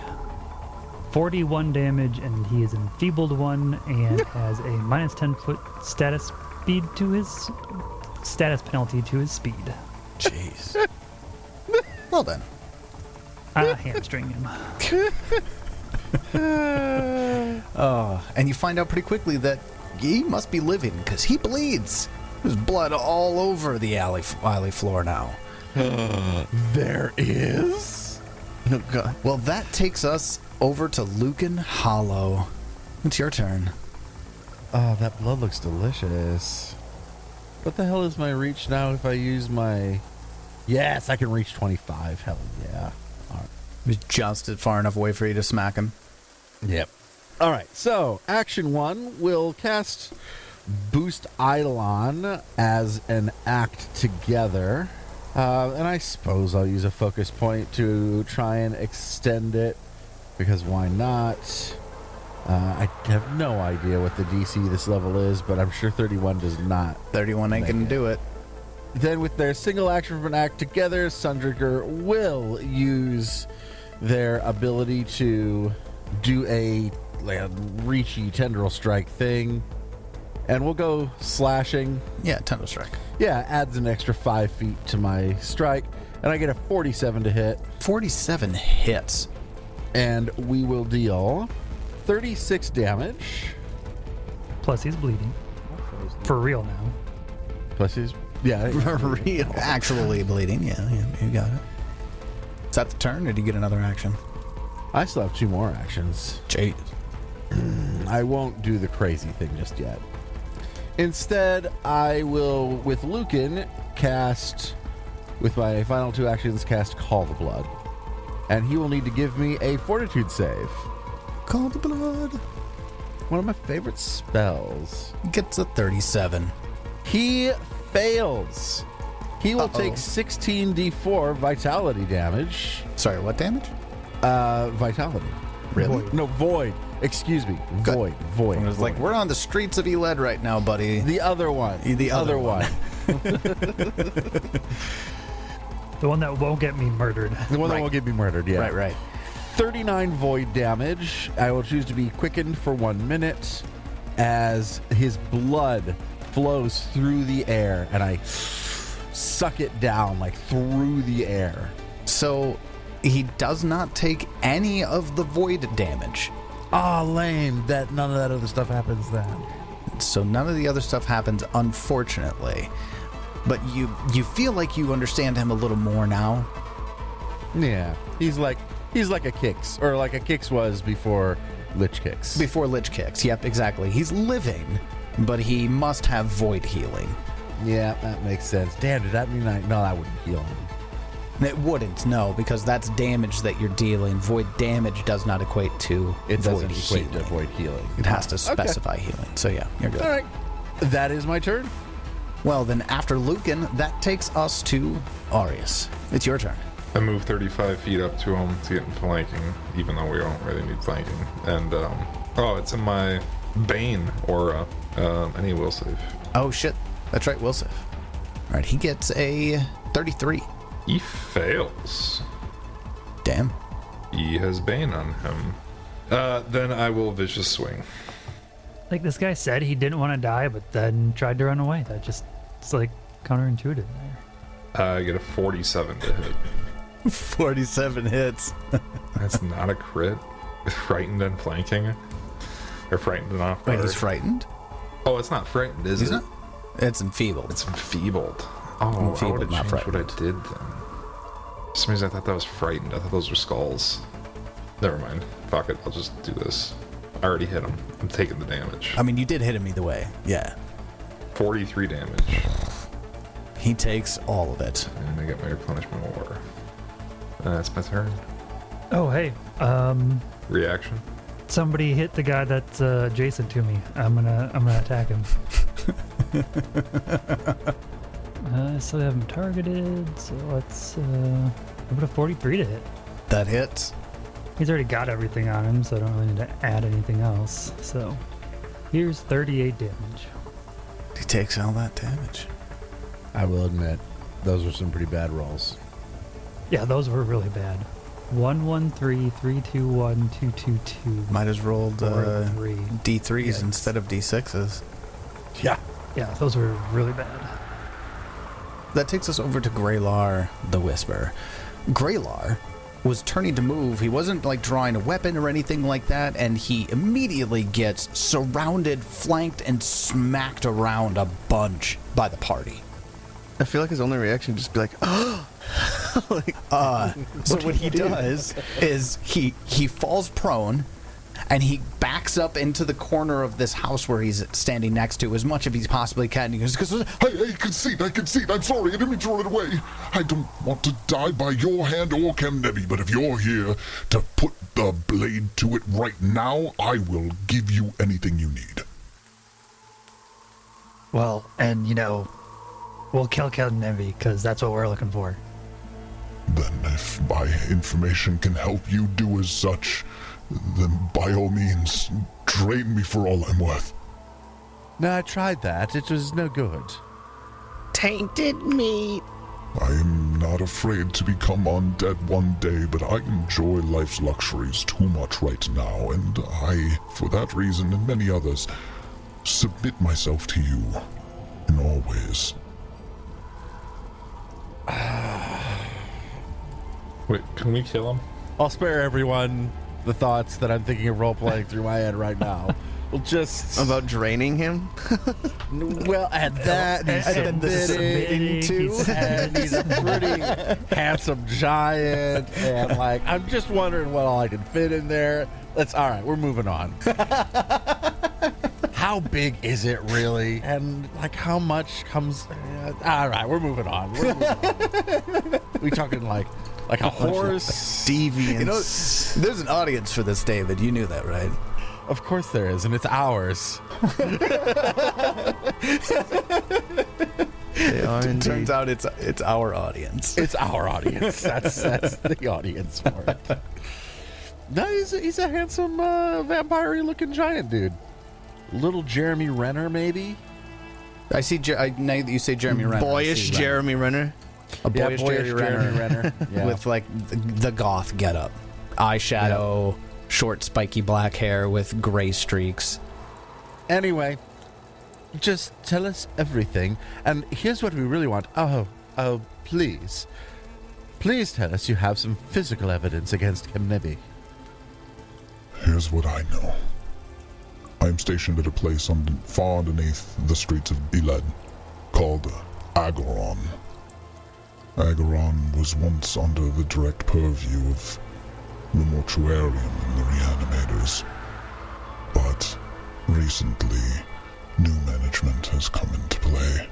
Speaker 6: 41 damage, and he is enfeebled 1 and has a minus 10 foot status speed to his status penalty to his speed.
Speaker 2: Jeez. Well then.
Speaker 6: Hamstring him.
Speaker 2: And you find out pretty quickly that he must be living because he bleeds. There's blood all over the alley floor now.
Speaker 3: there is?
Speaker 2: Oh, God. Well, that takes us over to Lucan Hollow. It's your turn.
Speaker 3: Oh, that blood looks delicious. What the hell is my reach now if I use my... Yes, I can reach 25. Hell yeah. All right.
Speaker 2: It was just far enough away for you to smack him.
Speaker 3: Yep. All right, so action 1 will cast Boost Eidolon as an act together. And I suppose I'll use a focus point to try and extend it, because why not? I have no idea what the DC this level is, but I'm sure 31 does not.
Speaker 2: 31 ain't gonna do it.
Speaker 3: Then with their single action from an act together, Sundricker will use their ability to do a reachy tendril strike thing. And we'll go slashing.
Speaker 2: Yeah, Tendril Strike.
Speaker 3: Yeah, adds an extra 5 feet to my strike. And I get a 47 to hit.
Speaker 2: 47 hits.
Speaker 3: And we will deal 36 damage.
Speaker 6: Plus, he's bleeding. For real now.
Speaker 3: Plus he's... Yeah.
Speaker 2: For real. Actually bleeding. Yeah, you got it. Is that the turn, or do you get another action?
Speaker 3: I still have 2 more actions.
Speaker 2: Jeez.
Speaker 3: I won't do the crazy thing just yet. Instead, I will, with Lucan, cast, with my final 2 actions, cast Call the Blood. And he will need to give me a Fortitude save.
Speaker 2: Call the blood.
Speaker 3: One of my favorite spells.
Speaker 2: Gets a 37.
Speaker 3: He fails. He will
Speaker 2: Uh-oh.
Speaker 3: take 16d4 vitality damage.
Speaker 2: Sorry, what damage?
Speaker 3: Vitality.
Speaker 2: Really?
Speaker 3: No, void. Excuse me.
Speaker 2: Good.
Speaker 3: Void.
Speaker 2: I was like, we're on the streets of Yled right now, buddy.
Speaker 3: The other one.
Speaker 2: The other one.
Speaker 6: The one that won't get me murdered.
Speaker 3: The one
Speaker 2: Right.
Speaker 3: that won't get me murdered, yeah.
Speaker 2: Right.
Speaker 3: 39 void damage. I will choose to be quickened for 1 minute as his blood flows through the air and I suck it down like through the air.
Speaker 2: So he does not take any of the void damage.
Speaker 3: Oh, lame. That none of that other stuff happens then.
Speaker 2: So none of the other stuff happens, unfortunately. But you feel like you understand him a little more now.
Speaker 3: Yeah. He's like a Kix, or like a Kix was before Lich Kix.
Speaker 2: Before Lich Kicks. Yep, exactly. He's living, but he must have void healing.
Speaker 3: Yeah, that makes sense. Damn, did that mean no, that wouldn't heal him.
Speaker 2: It wouldn't, no, because that's damage that you're dealing. Void damage does not equate to
Speaker 3: It
Speaker 2: void
Speaker 3: doesn't equate
Speaker 2: healing.
Speaker 3: to void healing.
Speaker 2: It has to specify healing. So yeah, you're good.
Speaker 3: All right. That is my turn.
Speaker 2: Well, then after Lucan, that takes us to Arius. It's your turn.
Speaker 4: I move 35 feet up to him to get in flanking, even though we don't really need flanking. And, it's in my Bane aura. Any will save.
Speaker 2: Oh, shit. That's right, will save. All right, he gets a 33.
Speaker 4: He fails.
Speaker 2: Damn.
Speaker 4: He has Bane on him. Then I will Vicious Swing.
Speaker 6: Like, this guy said he didn't want to die, but then tried to run away. It's like counterintuitive there.
Speaker 4: I get a 47 to hit.
Speaker 2: 47 hits.
Speaker 4: That's not a crit. Frightened and flanking. Or frightened and off guard.
Speaker 2: Wait, he's frightened?
Speaker 4: Oh, it's not frightened, is it?
Speaker 2: Not? It's enfeebled.
Speaker 4: It's enfeebled. Oh, I would have changed what I did then. For some reason I thought that was frightened. I thought those were skulls. Never mind. Fuck it. I'll just do this. I already hit him. I'm taking the damage.
Speaker 2: I mean, you did hit him either way. Yeah.
Speaker 4: 43 damage.
Speaker 2: He takes all of it.
Speaker 4: And I get my replenishment order. That's my turn.
Speaker 6: Oh, hey.
Speaker 4: Reaction.
Speaker 6: Somebody hit the guy that's adjacent to me. I'm gonna attack him. I still have him targeted, so let's put a 43 to hit.
Speaker 2: That hits.
Speaker 6: He's already got everything on him, so I don't really need to add anything else. So here's 38 damage.
Speaker 2: He takes all that damage.
Speaker 3: I will admit, those were some pretty bad rolls.
Speaker 6: Yeah, those were really bad. 113, 321, 222.
Speaker 2: Might have rolled
Speaker 6: 3.
Speaker 2: D3s
Speaker 6: Yikes.
Speaker 2: instead of D6s.
Speaker 3: Yeah.
Speaker 6: Yeah, those were really bad.
Speaker 2: That takes us over to Graylar the Whisper. Graylar was turning to move. He wasn't like drawing a weapon or anything like that, and he immediately gets surrounded, flanked, and smacked around a bunch by the party.
Speaker 5: I feel like his only reaction would just be like, oh!
Speaker 2: So what he does is he falls prone, and he backs up into the corner of this house where he's standing next to as much as he possibly can. And he goes,
Speaker 7: I concede. I'm sorry. I didn't mean to run away. I don't want to die by your hand or Kemnebi, but if you're here to put the blade to it right now, I will give you anything you need.
Speaker 6: Well, and we'll kill Kemnebi because that's what we're looking for.
Speaker 7: Then if my information can help you do as such, then by all means, drain me for all I'm worth.
Speaker 3: No, I tried that. It was no good.
Speaker 5: Tainted meat.
Speaker 7: I am not afraid to become undead one day, but I enjoy life's luxuries too much right now, and I, for that reason and many others, submit myself to you in all ways.
Speaker 4: Wait, can we kill him?
Speaker 3: I'll spare everyone the thoughts that I'm thinking of role-playing through my head right now. We'll just...
Speaker 5: About draining him?
Speaker 3: Well, at that, he's
Speaker 2: and then the submitting too.
Speaker 3: and he's a pretty handsome giant, and I'm just wondering what all I can fit in there. All right, we're moving on. How big is it really? And how much comes... all right, we're moving on. We talking like a horse?
Speaker 5: Deviants.
Speaker 2: there's an audience for this, David. You knew that, right?
Speaker 3: Of course there is, and it's ours.
Speaker 5: They are indeed.
Speaker 2: Turns out it's our audience.
Speaker 3: It's our audience. That's the audience for it. No, he's a handsome, vampire-looking giant dude. Little Jeremy Renner, maybe?
Speaker 2: I see. Now that you say Jeremy Renner,
Speaker 5: Boyish Jeremy Renner.
Speaker 2: a boyish Jeremy Renner
Speaker 3: Yeah.
Speaker 2: with the goth getup, eyeshadow, short spiky black hair with gray streaks.
Speaker 3: Anyway, just tell us everything. And here's what we really want. Oh, please. Please tell us you have some physical evidence against Kemnebi.
Speaker 7: Here's what I know. I am stationed at a place far underneath the streets of Yled, called Agoron. Agoron was once under the direct purview of the mortuarium and the reanimators. But recently, new management has come into play.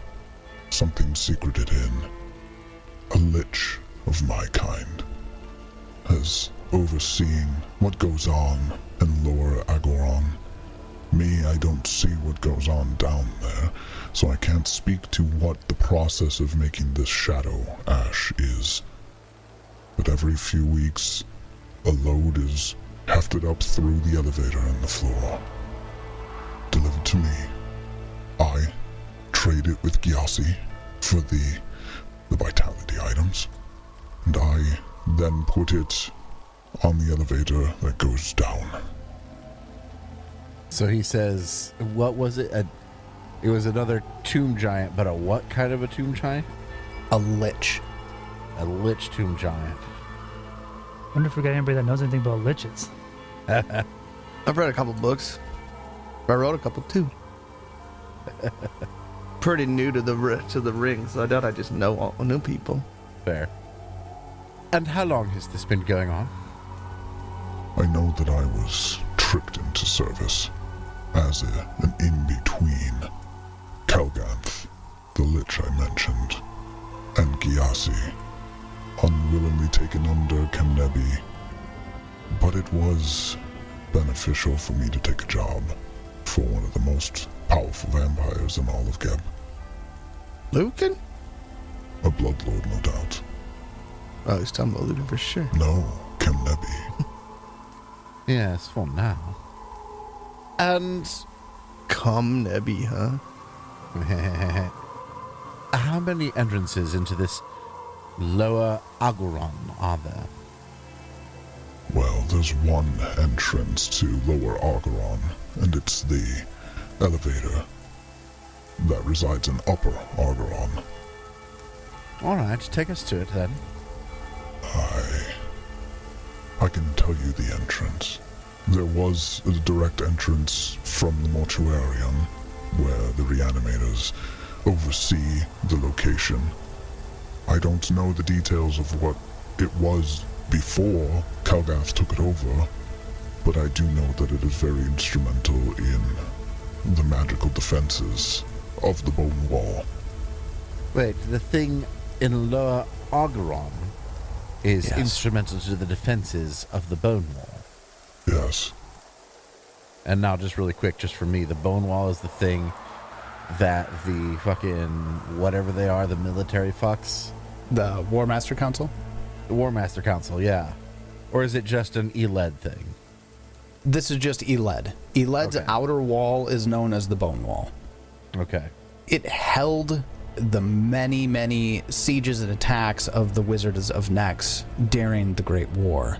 Speaker 7: Something secreted in. A lich of my kind has overseen what goes on in Lower Agoron Me, I don't see what goes on down there, so I can't speak to what the process of making this shadow ash is. But every few weeks, a load is hefted up through the elevator and the floor, delivered to me. I trade it with Gyasi for the vitality items, and I then put it on the elevator that goes down.
Speaker 3: So he says, what was it? It was another tomb giant, but a what kind of a tomb giant?
Speaker 2: A lich.
Speaker 3: A lich tomb giant.
Speaker 6: Wonder if we got anybody that knows anything about liches.
Speaker 5: I've read a couple books. I wrote a couple too. Pretty new to the ring, so I doubt I just know all new people.
Speaker 3: Fair. And how long has this been going on?
Speaker 7: I know that I was tricked into service as an in-between. Kelganth, the lich I mentioned, and Gyasi, unwillingly taken under Kemnebi. But it was beneficial for me to take a job for one of the most powerful vampires in all of Geb.
Speaker 5: Lucan?
Speaker 7: A bloodlord, no doubt.
Speaker 5: Oh, he's talking about Lucan for sure.
Speaker 7: No, Kemnebi.
Speaker 3: Yes, for now. And
Speaker 5: Come Nebby, huh?
Speaker 3: how many entrances into this lower Aguron are there?
Speaker 7: Well, there's one entrance to Lower Argeron, and it's the elevator that resides in Upper Argeron.
Speaker 3: All right, take us to it then.
Speaker 7: I can tell you the entrance. There was a direct entrance from the mortuarium, where the reanimators oversee the location. I don't know the details of what it was before Kalgath took it over, but I do know that it is very instrumental in the magical defenses of the Bone Wall.
Speaker 3: Wait, the thing in Lower Argeron is
Speaker 2: Yes.
Speaker 3: instrumental to the defenses of the Bone Wall.
Speaker 7: Yes.
Speaker 3: And now, just really quick, just for me, the Bone Wall is the thing that the fucking whatever they are, the military fucks,
Speaker 2: The War Master Council?
Speaker 3: the War Master Council, yeah. Or is it just an Yled thing?
Speaker 2: This is just Yled. Yled's
Speaker 3: Okay.
Speaker 2: outer wall is known as the Bone Wall.
Speaker 3: Okay.
Speaker 2: It held the many, many sieges and attacks of the Wizards of Nex during the Great War.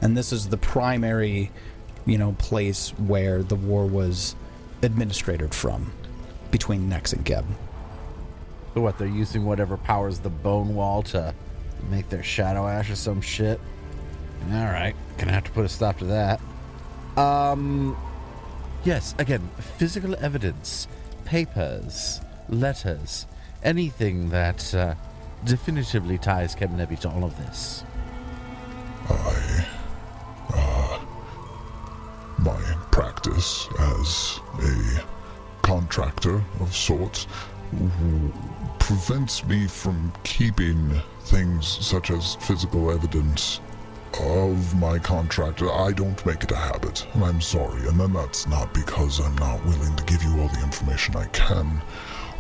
Speaker 2: And this is the primary, place where the war was administrated from, between Nex and Geb.
Speaker 3: So what, they're using whatever powers the Bone Wall to make their shadow ash or some shit? Alright, gonna have to put a stop to that. Yes, again, physical evidence, papers, letters, anything that definitively ties Kemnebi to all of this.
Speaker 7: My practice as a contractor of sorts prevents me from keeping things such as physical evidence of my contractor. I don't make it a habit, and I'm sorry. And then that's not because I'm not willing to give you all the information I can.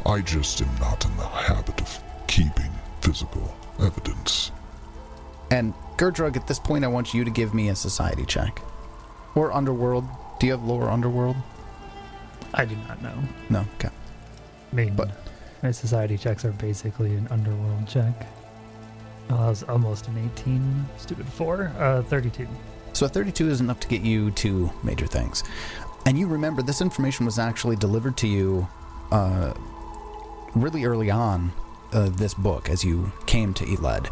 Speaker 7: I just am not in the habit of keeping physical evidence.
Speaker 2: And Gerdrug, at this point, I want you to give me a society check. Or Underworld. Do you have lower Underworld?
Speaker 6: I do not know.
Speaker 2: No? Okay.
Speaker 6: I mean,
Speaker 2: But-
Speaker 6: my society checks are basically an underworld check. Well, that was almost an 18. Stupid 4. 32.
Speaker 2: So a 32 is enough to get you to major things. And you remember, this information was actually delivered to you really early on this book as you came to Yled.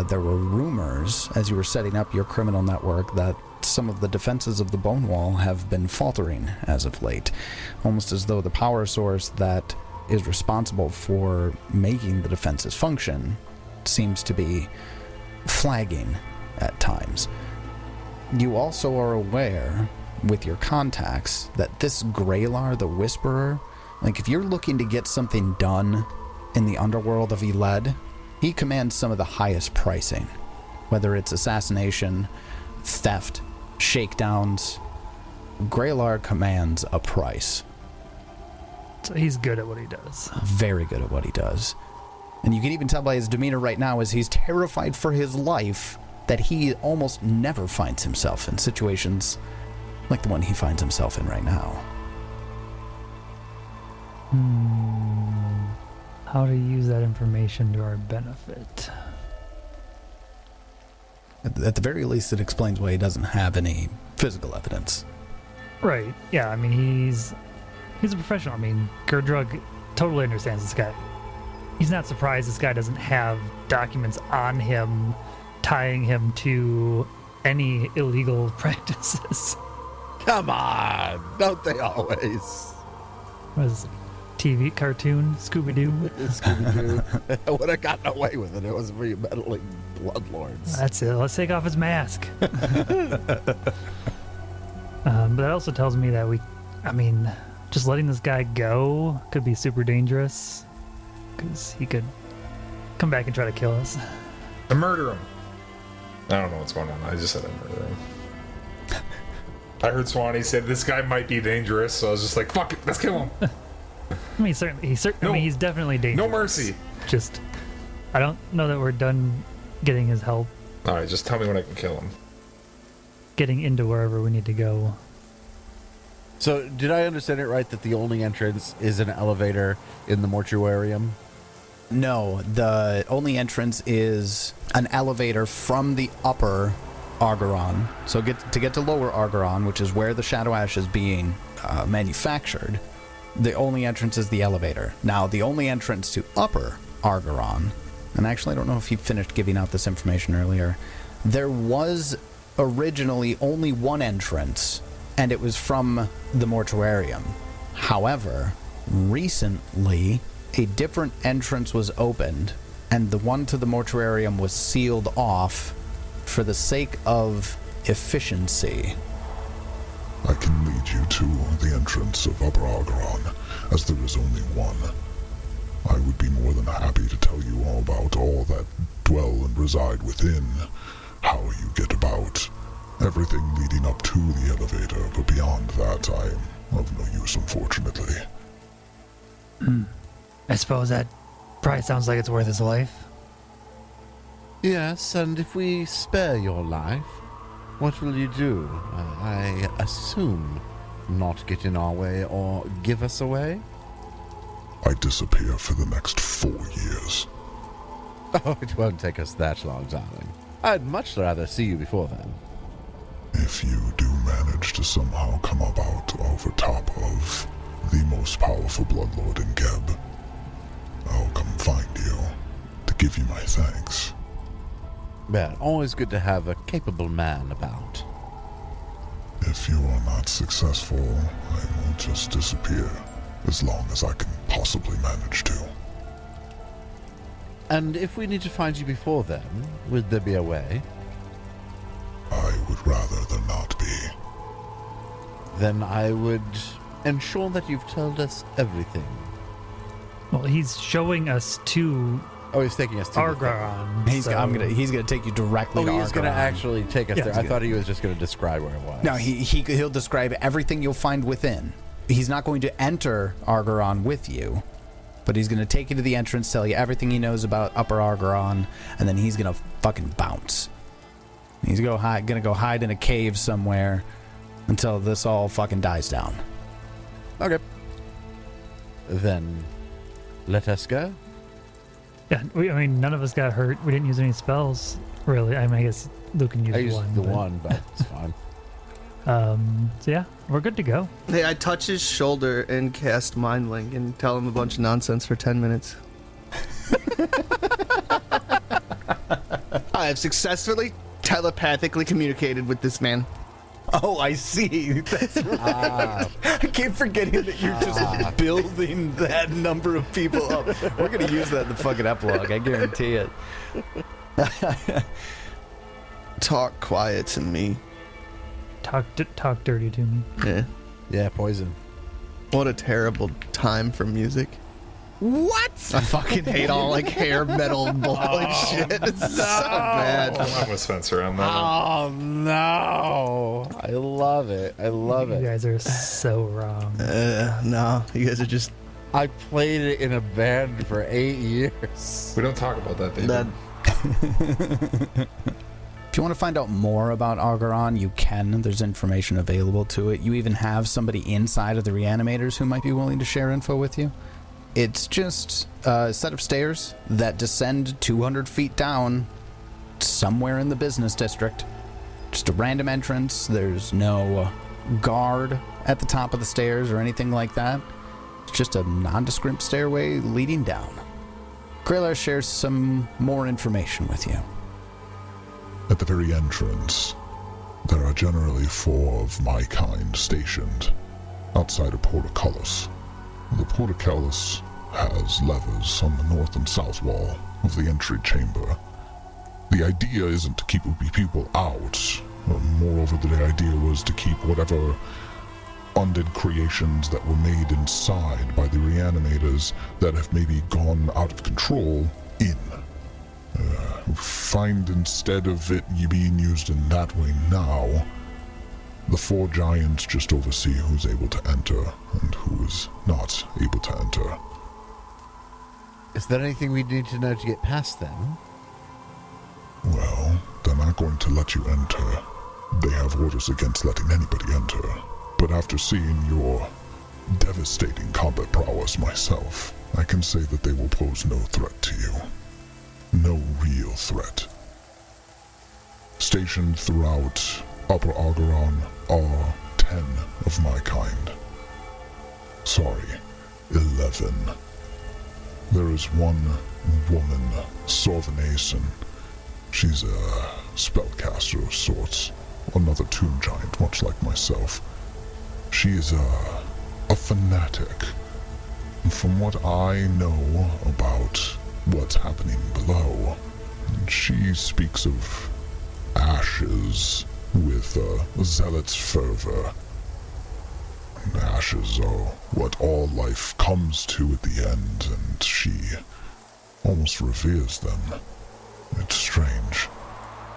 Speaker 2: There were rumors, as you were setting up your criminal network, that some of the defenses of the Bone Wall have been faltering as of late. Almost as though the power source that is responsible for making the defenses function seems to be flagging at times. You also are aware, with your contacts, that this Graylar, the Whisperer, if you're looking to get something done in the underworld of Yled, he commands some of the highest pricing. Whether it's assassination, theft, shakedowns, Graylar commands a price.
Speaker 6: So he's good at what he does.
Speaker 2: Very good at what he does. And you can even tell by his demeanor right now as he's terrified for his life that he almost never finds himself in situations like the one he finds himself in right now.
Speaker 6: How to use that information to our benefit.
Speaker 2: At the very least, it explains why he doesn't have any physical evidence.
Speaker 6: Right. Yeah, I mean, he's a professional. I mean, Gerdrug totally understands this guy. He's not surprised this guy doesn't have documents on him tying him to any illegal practices.
Speaker 3: Come on. Don't they always?
Speaker 6: What is it? TV cartoon? Scooby-Doo?
Speaker 3: Scooby-Doo. I would have gotten away with it. It was for you meddling bloodlords.
Speaker 6: That's it. Let's take off his mask. But that also tells me that just letting this guy go could be super dangerous. Because he could come back and try to kill us.
Speaker 4: I murder him. I don't know what's going on. I just said I murder him. I heard Swanee said this guy might be dangerous, so I was just like, fuck it, let's kill him.
Speaker 6: I mean, he's definitely dangerous.
Speaker 4: No mercy.
Speaker 6: Just, I don't know that we're done getting his help.
Speaker 4: All right, just tell me when I can kill him.
Speaker 6: Getting into wherever we need to go.
Speaker 3: So, did I understand it right that the only entrance is an elevator in the mortuarium?
Speaker 2: No, the only entrance is an elevator from the upper Argoron. So to get to lower Argoron, which is where the Shadow Ash is being manufactured, the only entrance is the elevator. Now, the only entrance to upper Argoron, and actually I don't know if he finished giving out this information earlier, there was originally only one entrance, and it was from the mortuarium. However, recently, a different entrance was opened, and the one to the mortuarium was sealed off for the sake of efficiency.
Speaker 7: I can lead you to the entrance of Upper Argoron, as there is only one. I would be more than happy to tell you all about all that dwell and reside within, how you get about, everything leading up to the elevator, but beyond that, I am of no use, unfortunately.
Speaker 6: I suppose that probably sounds like it's worth his life.
Speaker 3: Yes, and if we spare your life, what will you do? I assume not get in our way or give us away?
Speaker 7: I disappear for the next 4 years.
Speaker 3: Oh, it won't take us that long, darling. I'd much rather see you before then.
Speaker 7: If you do manage to somehow come about over top of the most powerful bloodlord in Geb, I'll come find you to give you my thanks.
Speaker 3: Well, always good to have a capable man about.
Speaker 7: If you are not successful, I will just disappear, as long as I can possibly manage to.
Speaker 3: And if we need to find you before then, would there be a way?
Speaker 7: I would rather there not be.
Speaker 3: Then I would ensure that you've told us everything.
Speaker 6: Well, he's showing us to
Speaker 3: Oh, he's taking us to
Speaker 6: Argoron.
Speaker 2: He's gonna take you directly to Argoron.
Speaker 3: Oh, he's gonna actually take us
Speaker 6: Yeah,
Speaker 3: there. I thought he was just gonna describe where it was.
Speaker 2: No, he'll describe everything you'll find within. He's not going to enter Argoron with you, but he's going to take you to the entrance, tell you everything he knows about Upper Argoron, and then he's going to fucking bounce. He's going to go hide in a cave somewhere until this all fucking dies down.
Speaker 3: Okay. Then, let us go.
Speaker 6: Yeah, none of us got hurt. We didn't use any spells, really. I guess Lucan used
Speaker 3: I used
Speaker 6: one.
Speaker 3: the one, but it's fine.
Speaker 6: So yeah, we're good to go.
Speaker 5: Hey, I touch his shoulder and cast Mind Link and tell him a bunch of nonsense for 10 minutes. I have successfully telepathically communicated with this man.
Speaker 2: Oh, I see. I keep forgetting that you're just building that number of people up. We're going to use that in the fucking epilogue, I guarantee it.
Speaker 5: Talk quiet to me.
Speaker 6: Talk dirty to me.
Speaker 5: Yeah.
Speaker 3: Yeah, poison.
Speaker 5: What a terrible time for music. What?
Speaker 2: I fucking hate all like hair metal bullshit. Shit. It's so bad.
Speaker 4: I'm with Spencer on that one.
Speaker 3: Oh no! I love it. I love
Speaker 6: You
Speaker 3: it.
Speaker 6: guys are so wrong.
Speaker 5: No, you guys are just
Speaker 3: I played it in a band for 8 years.
Speaker 4: We don't talk about that, David.
Speaker 5: that.
Speaker 2: If you want to find out more about Argaron, you can. There's information available to it. You even have somebody inside of the reanimators who might be willing to share info with you. It's just a set of stairs that descend 200 feet down somewhere in the business district. Just a random entrance. There's no guard at the top of the stairs or anything like that. It's just a nondescript stairway leading down. Currier shares some more information with you.
Speaker 7: At the very entrance, there are generally 4 of my kind stationed outside of portcullis. The portcullis has levers on the north and south wall of the entry chamber. The idea isn't to keep people out. Moreover, the idea was to keep whatever undead creations that were made inside by the reanimators that have maybe gone out of control in. Find instead of it being used in that way now, the 4 giants just oversee who's able to enter and who is not able to enter.
Speaker 3: Is there anything we need to know to get past them?
Speaker 7: Well, they're not going to let you enter. They have orders against letting anybody enter. But after seeing your devastating combat prowess myself, I can say that they will pose no threat to you. No real threat. Stationed throughout Upper Argaron are 10 of my kind. Sorry, 11. There is one woman, Sorvanason. She's a spellcaster of sorts. Another tomb giant, much like myself. She is a fanatic. And from what I know about what's happening below, she speaks of ashes with a zealot's fervor. And ashes are what all life comes to at the end, and she almost reveres them. It's strange.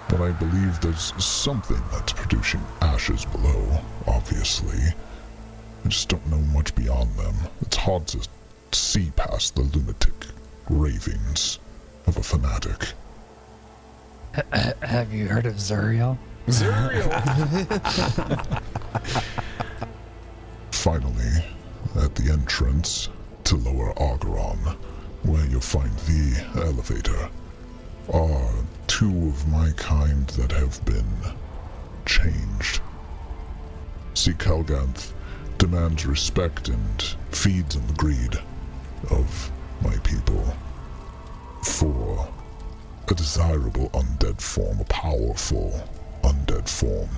Speaker 7: But I believe there's something that's producing ashes below, obviously. I just don't know much beyond them. It's hard to see past the lunatic ravings of a fanatic.
Speaker 6: Have you heard of Zuriel?
Speaker 7: Finally, at the entrance to Lower Argaron, where you'll find the elevator, are 2 of my kind that have been changed. See, Kelganth demands respect and feeds on the greed of my people for a desirable undead form, a powerful undead form.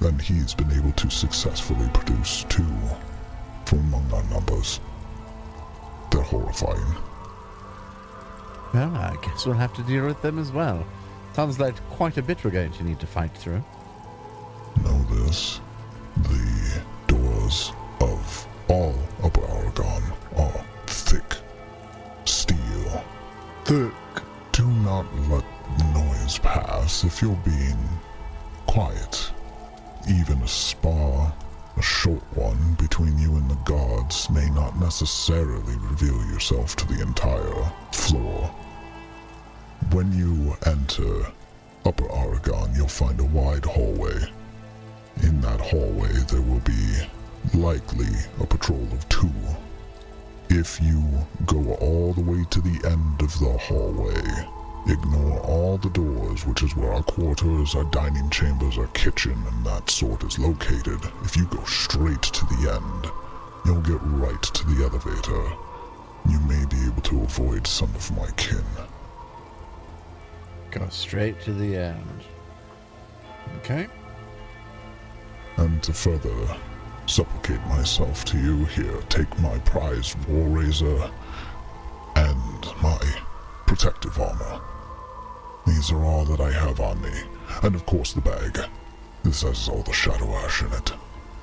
Speaker 7: And he's been able to successfully produce 2 from among our numbers. They're horrifying.
Speaker 3: Well, I guess we'll have to deal with them as well. Sounds like quite a bit we're going to need to fight through.
Speaker 7: Know this. The doors of all Upper Argaron are thick steel.
Speaker 3: Thick.
Speaker 7: Do not let noise pass if you're being quiet. Even a spar, a short one between you and the gods, may not necessarily reveal yourself to the entire floor. When you enter Upper Argaron, you'll find a wide hallway. In that hallway, there will be likely a patrol of 2. If you go all the way to the end of the hallway, ignore all the doors, which is where our quarters, our dining chambers, our kitchen, and that sort is located. If you go straight to the end, you'll get right to the elevator. You may be able to avoid some of my kin.
Speaker 3: Go straight to the end. Okay.
Speaker 7: And to further supplicate myself to you here, take my prized war razor and my protective armor. These are all that I have on me, and of course the bag. This has all the shadow ash in it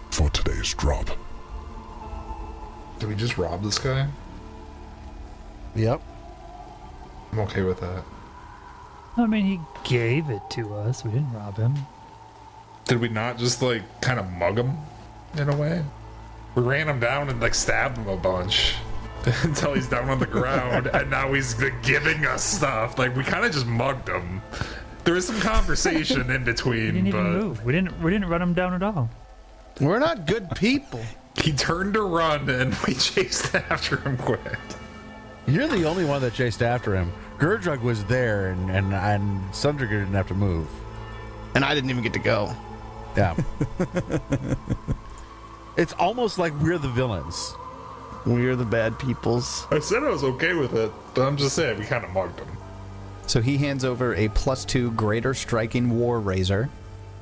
Speaker 7: for today's drop.
Speaker 4: Did we just rob this guy?
Speaker 3: Yep.
Speaker 4: I'm okay with that.
Speaker 6: I mean, he gave it to us. We didn't rob him.
Speaker 4: Did we not just like kind of mug him in a way? We ran him down and like stabbed him a bunch until he's down on the ground, and now he's like, giving us stuff. Like we kind of just mugged him. There was some conversation in between,
Speaker 6: He didn't even
Speaker 4: but
Speaker 6: move. We didn't run him down at all.
Speaker 5: We're not good people.
Speaker 4: he turned to run, and we chased after him quick.
Speaker 3: You're the only one that chased after him. Gurdrug was there, and Sundriger didn't have to move.
Speaker 5: And I didn't even get to go.
Speaker 3: Yeah. It's almost like we're the villains.
Speaker 5: We're the bad peoples.
Speaker 4: I said I was okay with it, but I'm just saying we kind of mugged him.
Speaker 2: So he hands over a +2 greater striking war razor,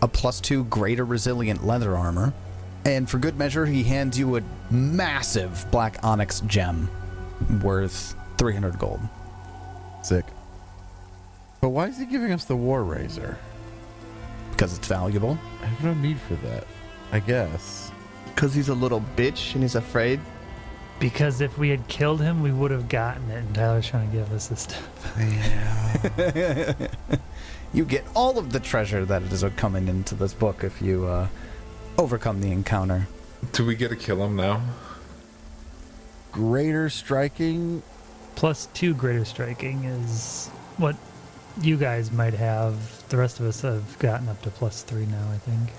Speaker 2: a +2 greater resilient leather armor, and for good measure, he hands you a massive black onyx gem worth 300 gold.
Speaker 3: Sick. But why is he giving us the war razor?
Speaker 2: Because it's valuable.
Speaker 3: I have no need for that, I guess.
Speaker 5: Because he's a little bitch and he's afraid.
Speaker 6: Because if we had killed him, we would have gotten it, and Tyler's trying to give us this stuff.
Speaker 3: Yeah.
Speaker 2: You get all of the treasure that is coming into this book if you overcome the encounter.
Speaker 4: Do we get to kill him now?
Speaker 3: Greater striking.
Speaker 6: +2 greater striking is what you guys might have. The rest of us have gotten up to +3 now, I think.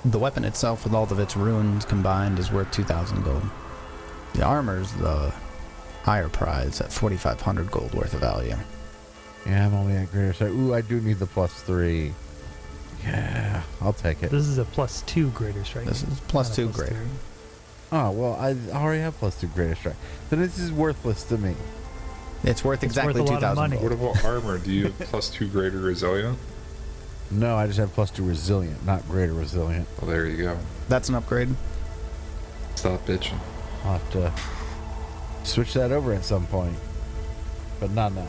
Speaker 2: The weapon itself, with all of its runes combined, is worth 2,000 gold. The armor's the higher prize at 4,500 gold worth of value.
Speaker 3: Yeah, I'm only at greater strike. Ooh, I do need the +3. Yeah, I'll take it.
Speaker 6: This is a +2 greater striking.
Speaker 2: This is
Speaker 6: not a
Speaker 2: +2
Speaker 6: +3.
Speaker 2: greater.
Speaker 3: Oh, well, I already have +2 greater strike. Then this is worthless to me.
Speaker 2: It's worth exactly
Speaker 6: worth a lot of
Speaker 2: 2,000
Speaker 6: money.
Speaker 2: gold.
Speaker 4: What about armor? Do you have +2 greater resilient?
Speaker 3: No, I just have +2 resilient, not greater resilient.
Speaker 4: Well, there you go.
Speaker 2: That's an upgrade.
Speaker 4: Stop bitching.
Speaker 3: I'll have to switch that over at some point. But not now.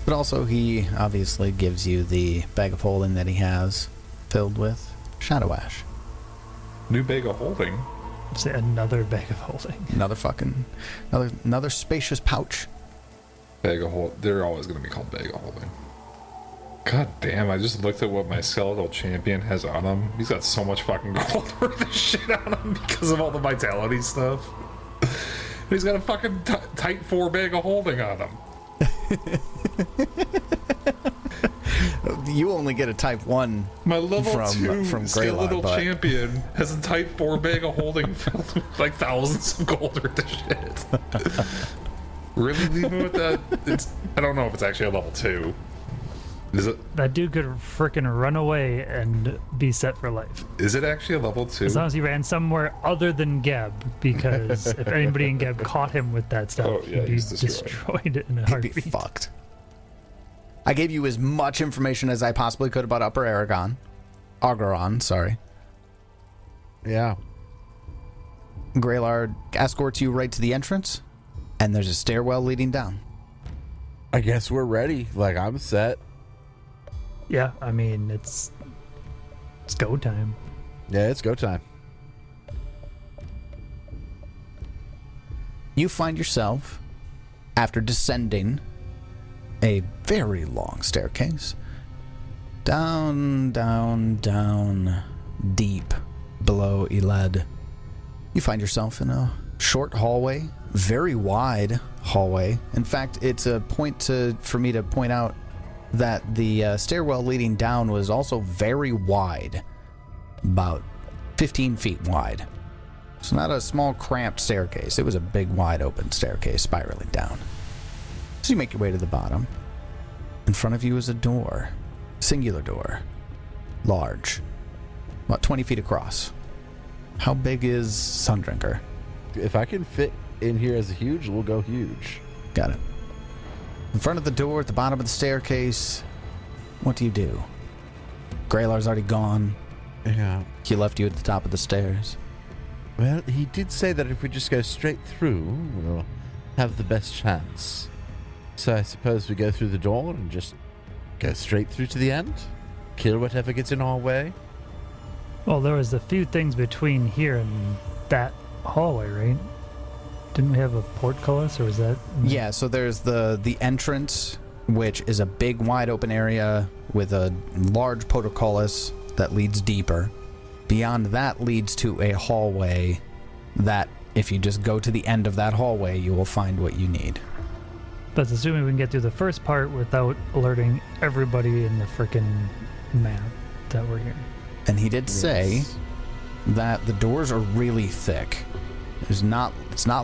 Speaker 2: But also, he obviously gives you the bag of holding that he has filled with shadow ash.
Speaker 4: New bag of holding.
Speaker 6: Say another bag of holding.
Speaker 2: Another spacious pouch.
Speaker 4: Bag of hold. They're always going to be called bag of holding. God damn! I just looked at what my skeletal champion has on him. He's got so much fucking gold worth of shit on him because of all the vitality stuff. He's got a fucking type 4 bag of holding on him.
Speaker 2: You only get a type 1
Speaker 4: My level
Speaker 2: from
Speaker 4: 2
Speaker 2: Greylock,
Speaker 4: skeletal
Speaker 2: but
Speaker 4: champion has a type 4 bag of holding filled with like thousands of gold worth of shit. Really leaving with that? I don't know if it's actually a level 2. Is it?
Speaker 6: That dude could frickin' run away and be set for life.
Speaker 4: Is it actually a level 2?
Speaker 6: As long as he ran somewhere other than Geb, because if anybody in Geb caught him with that stuff,
Speaker 4: Oh, yeah,
Speaker 6: he'd be
Speaker 4: he's destroyed.
Speaker 6: destroyed in a
Speaker 2: he'd be
Speaker 6: heartbeat.
Speaker 2: fucked. I gave you as much information as I possibly could about Upper Ogeron, sorry.
Speaker 3: Yeah.
Speaker 2: Greylard escorts you right to the entrance, and there's a stairwell leading down.
Speaker 3: I guess we're ready. Like, I'm set.
Speaker 6: Yeah, I mean, it's go time.
Speaker 3: Yeah, it's go time.
Speaker 2: You find yourself, after descending a very long staircase, down, deep below Yled. You find yourself in a short hallway, very wide hallway. In fact, it's a point for me to point out that the stairwell leading down was also very wide, about 15 feet wide. It's not a small cramped staircase. It was a big wide open staircase spiraling down. So you make your way to the bottom. In front of you is a door, singular door, large, about 20 feet across. How big is Sundrinker?
Speaker 3: If I can fit in here as a huge, we'll go huge.
Speaker 2: Got it. In front of the door at the bottom of the staircase, what do you do? Greylar's already gone.
Speaker 3: Yeah.
Speaker 2: He left you at the top of the stairs.
Speaker 3: Well, he did say that if we just go straight through, we'll have the best chance. So I suppose we go through the door and just go straight through to the end? Kill whatever gets in our way?
Speaker 6: Well, there was a few things between here and that hallway, right? Didn't we have a portcullis, or was that?
Speaker 2: Yeah, so there's the entrance, which is a big, wide open area with a large portcullis that leads deeper. Beyond that leads to a hallway that, if you just go to the end of that hallway, you will find what you need.
Speaker 6: That's assuming we can get through the first part without alerting everybody in the frickin' map that we're here.
Speaker 2: And he did say that the doors are really thick. It's not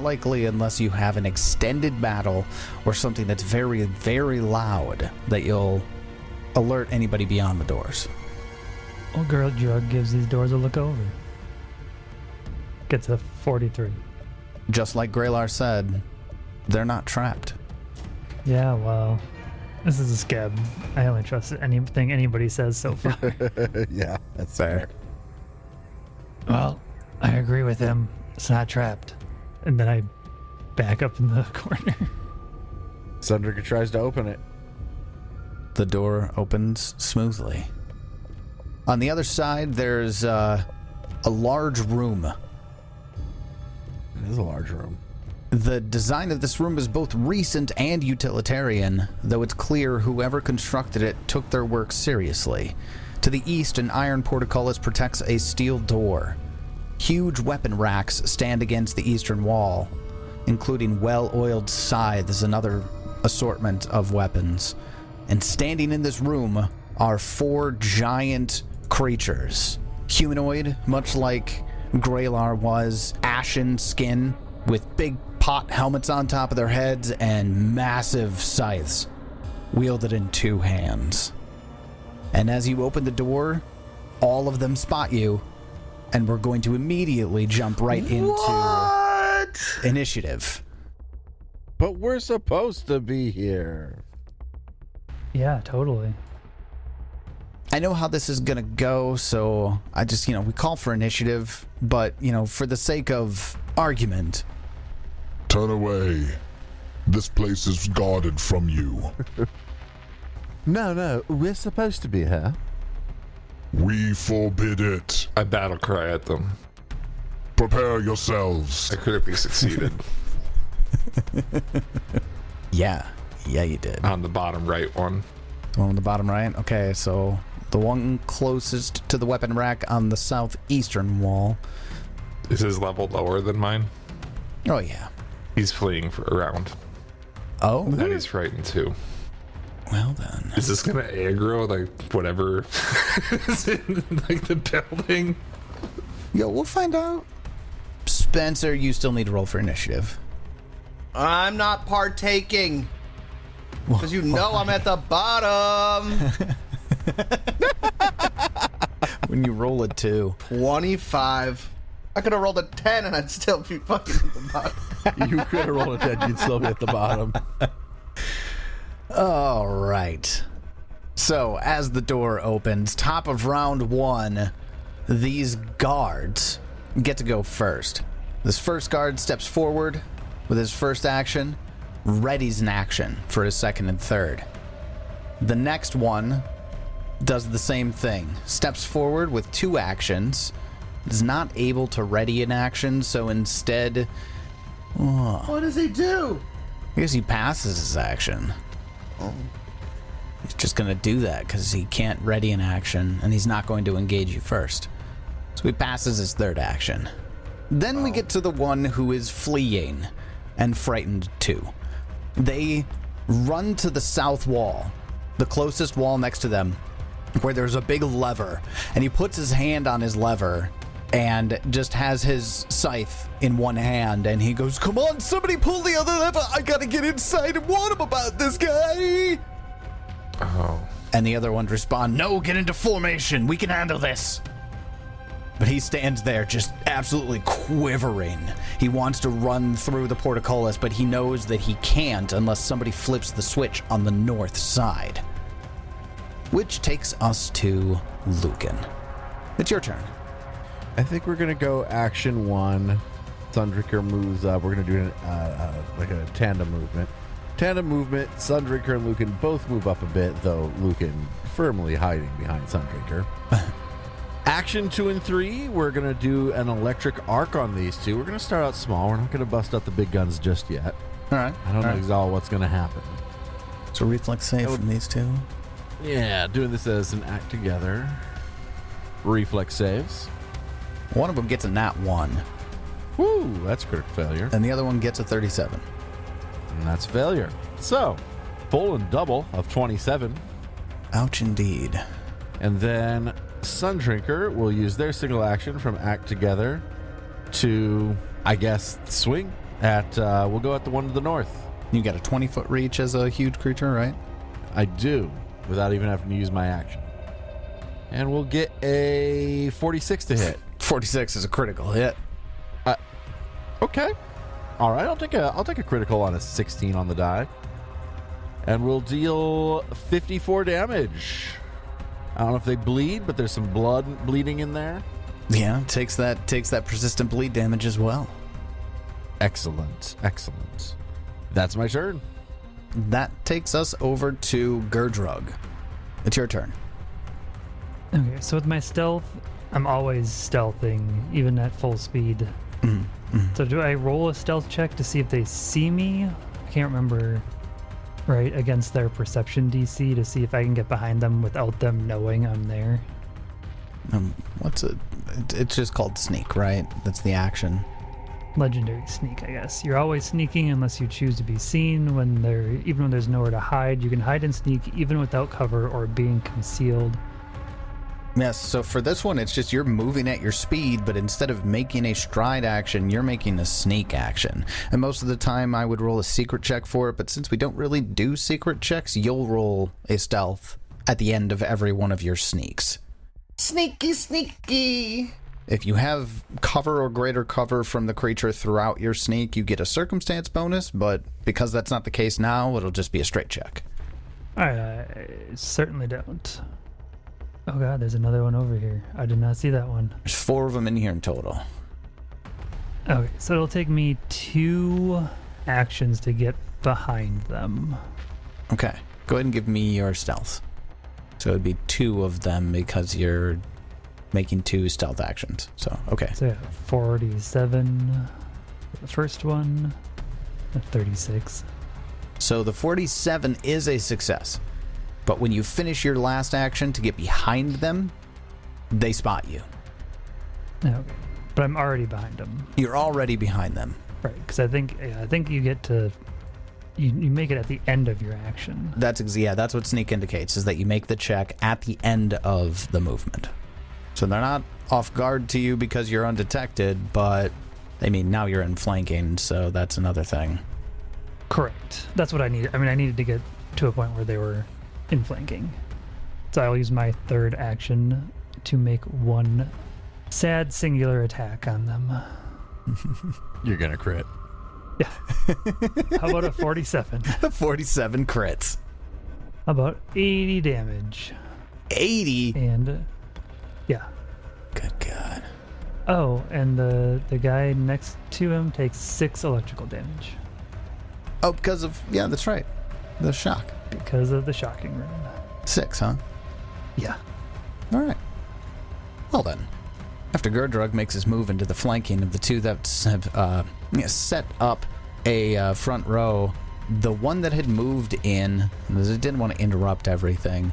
Speaker 2: likely, unless you have an extended battle or something that's very, very loud, that you'll alert anybody beyond the doors.
Speaker 6: Old girl drug gives these doors a look over. Gets a 43.
Speaker 2: Just like Graylar said, they're not trapped.
Speaker 6: Yeah, well, this is a scab. I only trust anything anybody says so far.
Speaker 3: Yeah, that's fair.
Speaker 6: Well, I agree with him. It's not trapped. And then I back up in the corner.
Speaker 3: Sundricker tries to open it.
Speaker 2: The door opens smoothly. On the other side, there's a large room.
Speaker 3: It is a large room.
Speaker 2: The design of this room is both recent and utilitarian, though it's clear whoever constructed it took their work seriously. To the east, an iron portcullis protects a steel door. Huge weapon racks stand against the eastern wall, including well-oiled scythes and other assortment of weapons. And standing in this room are 4 giant creatures. Humanoid, much like Graylar was, ashen skin, with big pot helmets on top of their heads and massive scythes, wielded in 2 hands. And as you open the door, all of them spot you, and we're going to immediately jump right into initiative.
Speaker 3: But we're supposed to be here.
Speaker 6: Yeah, totally.
Speaker 2: I know how this is going to go, so I just, we call for initiative, but, for the sake of argument.
Speaker 7: Turn away. This place is guarded from you.
Speaker 3: No, we're supposed to be here.
Speaker 7: We forbid it.
Speaker 4: I battle cry at them.
Speaker 7: Prepare yourselves.
Speaker 4: I critically succeeded.
Speaker 2: Yeah, you did.
Speaker 4: On the bottom right one.
Speaker 2: The one on the bottom right? Okay, so the one closest to the weapon rack on the southeastern wall.
Speaker 4: Is his level lower than mine?
Speaker 2: Oh, yeah.
Speaker 4: He's fleeing around.
Speaker 2: Oh?
Speaker 4: And he's frightened too.
Speaker 2: Well then.
Speaker 4: Is this gonna aggro like whatever is in like the building?
Speaker 2: Yo, we'll find out. Spencer, you still need to roll for initiative.
Speaker 5: I'm not partaking. Because I'm at the bottom.
Speaker 2: When you roll a 2.
Speaker 5: 25. I could have rolled a 10 and I'd still be fucking at the bottom.
Speaker 3: You could have rolled a 10, you'd still be at the bottom.
Speaker 2: All right. So, as the door opens, top of round 1, these guards get to go first. This first guard steps forward with his first action, readies an action for his second and third. The next one does the same thing, steps forward with 2 actions, is not able to ready an action, so instead...
Speaker 5: What does he do?
Speaker 2: I guess he passes his action.
Speaker 5: Oh.
Speaker 2: He's just going to do that because he can't ready an action, and he's not going to engage you first. So he passes his third action. Then we get to the one who is fleeing and frightened too. They run to the south wall, the closest wall next to them, where there's a big lever, and he puts his hand on his lever and just has his scythe in one hand, and he goes, "Come on, somebody pull the other lever. I gotta get inside and warn him about this guy."
Speaker 4: Oh.
Speaker 2: And the other ones respond, "No, get into formation. We can handle this." But he stands there just absolutely quivering. He wants to run through the portcullis, but he knows that he can't unless somebody flips the switch on the north side. Which takes us to Lucan. It's your turn.
Speaker 3: I think we're going to go action 1. Sundricker moves up. We're going to do like a tandem movement. Tandem movement, Sundricker and Lucan both move up a bit, though Lucan firmly hiding behind Sundricker. Action 2 and 3, we're going to do an electric arc on these two. We're going to start out small. We're not going to bust out the big guns just yet.
Speaker 2: All right.
Speaker 3: I don't know exactly what's going to happen.
Speaker 2: So reflex save from these two.
Speaker 3: Yeah, doing this as an act together. Reflex saves.
Speaker 2: One of them gets a nat 1,
Speaker 3: Woo, that's a critical failure.
Speaker 2: and the other one gets a 37.
Speaker 3: And that's a failure. So, full and double of 27.
Speaker 2: Ouch, indeed.
Speaker 3: And then Sundrinker will use their single action from act together to, I guess, swing at, we'll go at the one to the north.
Speaker 2: You got a 20-foot reach as a huge creature, right?
Speaker 3: I do, without even having to use my action. And we'll get a 46 to hit.
Speaker 2: 46 is a critical hit.
Speaker 3: Okay. All right, I'll take a critical on a 16 on the die. And we'll deal 54 damage. I don't know if they bleed, but there's some bleeding in there.
Speaker 2: Yeah, takes that persistent bleed damage as well.
Speaker 3: Excellent. That's my turn.
Speaker 2: That takes us over to Gurdrug. It's your turn.
Speaker 6: Okay, so with my stealth, I'm always stealthing, even at full speed. So do I roll a stealth check to see if they see me? I can't remember. Right, against their perception DC to see if I can get behind them without them knowing I'm there.
Speaker 2: It's just called sneak, right? That's the action.
Speaker 6: Legendary sneak, I guess. You're always sneaking unless you choose to be seen. Even when there's nowhere to hide, you can hide and sneak even without cover or being concealed.
Speaker 2: Yes, so for this one, it's just you're moving at your speed, but instead of making a stride action, you're making a sneak action. And most of the time, I would roll a secret check for it, but since we don't really do secret checks, you'll roll a stealth at the end of every one of your sneaks.
Speaker 5: Sneaky, sneaky.
Speaker 2: If you have cover or greater cover from the creature throughout your sneak, you get a circumstance bonus, but because that's not the case now, it'll just be a straight check.
Speaker 6: I certainly don't. Oh god, there's another one over here. I did not see that one.
Speaker 2: There's 4 of them in here in total.
Speaker 6: Okay, so it'll take me 2 actions to get behind them.
Speaker 2: Okay, go ahead and give me your stealth. So it would be 2 of them because you're making 2 stealth actions. So, okay.
Speaker 6: So yeah, 47 for the first one, 36.
Speaker 2: So the 47 is a success. But when you finish your last action to get behind them, they spot you.
Speaker 6: Okay, but I'm already behind them.
Speaker 2: You're already behind them.
Speaker 6: Right, because I think you get to you make it at the end of your action.
Speaker 2: That's what sneak indicates, is that you make the check at the end of the movement. So they're not off guard to you because you're undetected, but I mean now you're in flanking, so that's another thing.
Speaker 6: Correct. That's what I needed. I mean, I needed to get to a point where they were in flanking. So I'll use my third action to make 1 sad singular attack on them.
Speaker 3: You're gonna crit.
Speaker 6: Yeah. How about a 47?
Speaker 2: 47 crits.
Speaker 6: How about 80 damage?
Speaker 2: 80?
Speaker 6: And yeah.
Speaker 2: Good God.
Speaker 6: Oh, and the guy next to him takes 6 electrical damage.
Speaker 2: Oh, because of, yeah, that's right. The shock.
Speaker 6: Because of the shocking rune.
Speaker 2: 6, huh?
Speaker 6: Yeah.
Speaker 2: All right. Well then, after Gurdrug makes his move into the flanking of the two that have set up a front row, the one that had moved in, because it didn't want to interrupt everything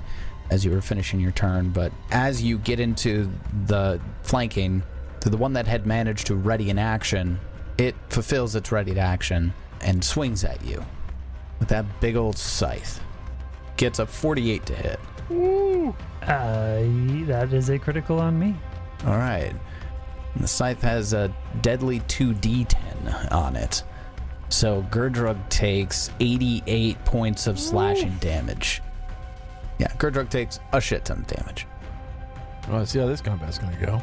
Speaker 2: as you were finishing your turn, but as you get into the flanking, to the one that had managed to ready an action, it fulfills its ready to action and swings at you with that big old scythe. Gets a 48 to hit.
Speaker 6: Woo! That is a critical on me.
Speaker 2: All right. And the scythe has a deadly 2d10 on it. So Gurdrug takes 88 points of slashing damage. Yeah, Gurdrug takes a shit ton of damage.
Speaker 3: Well, let's see how this combat's gonna go.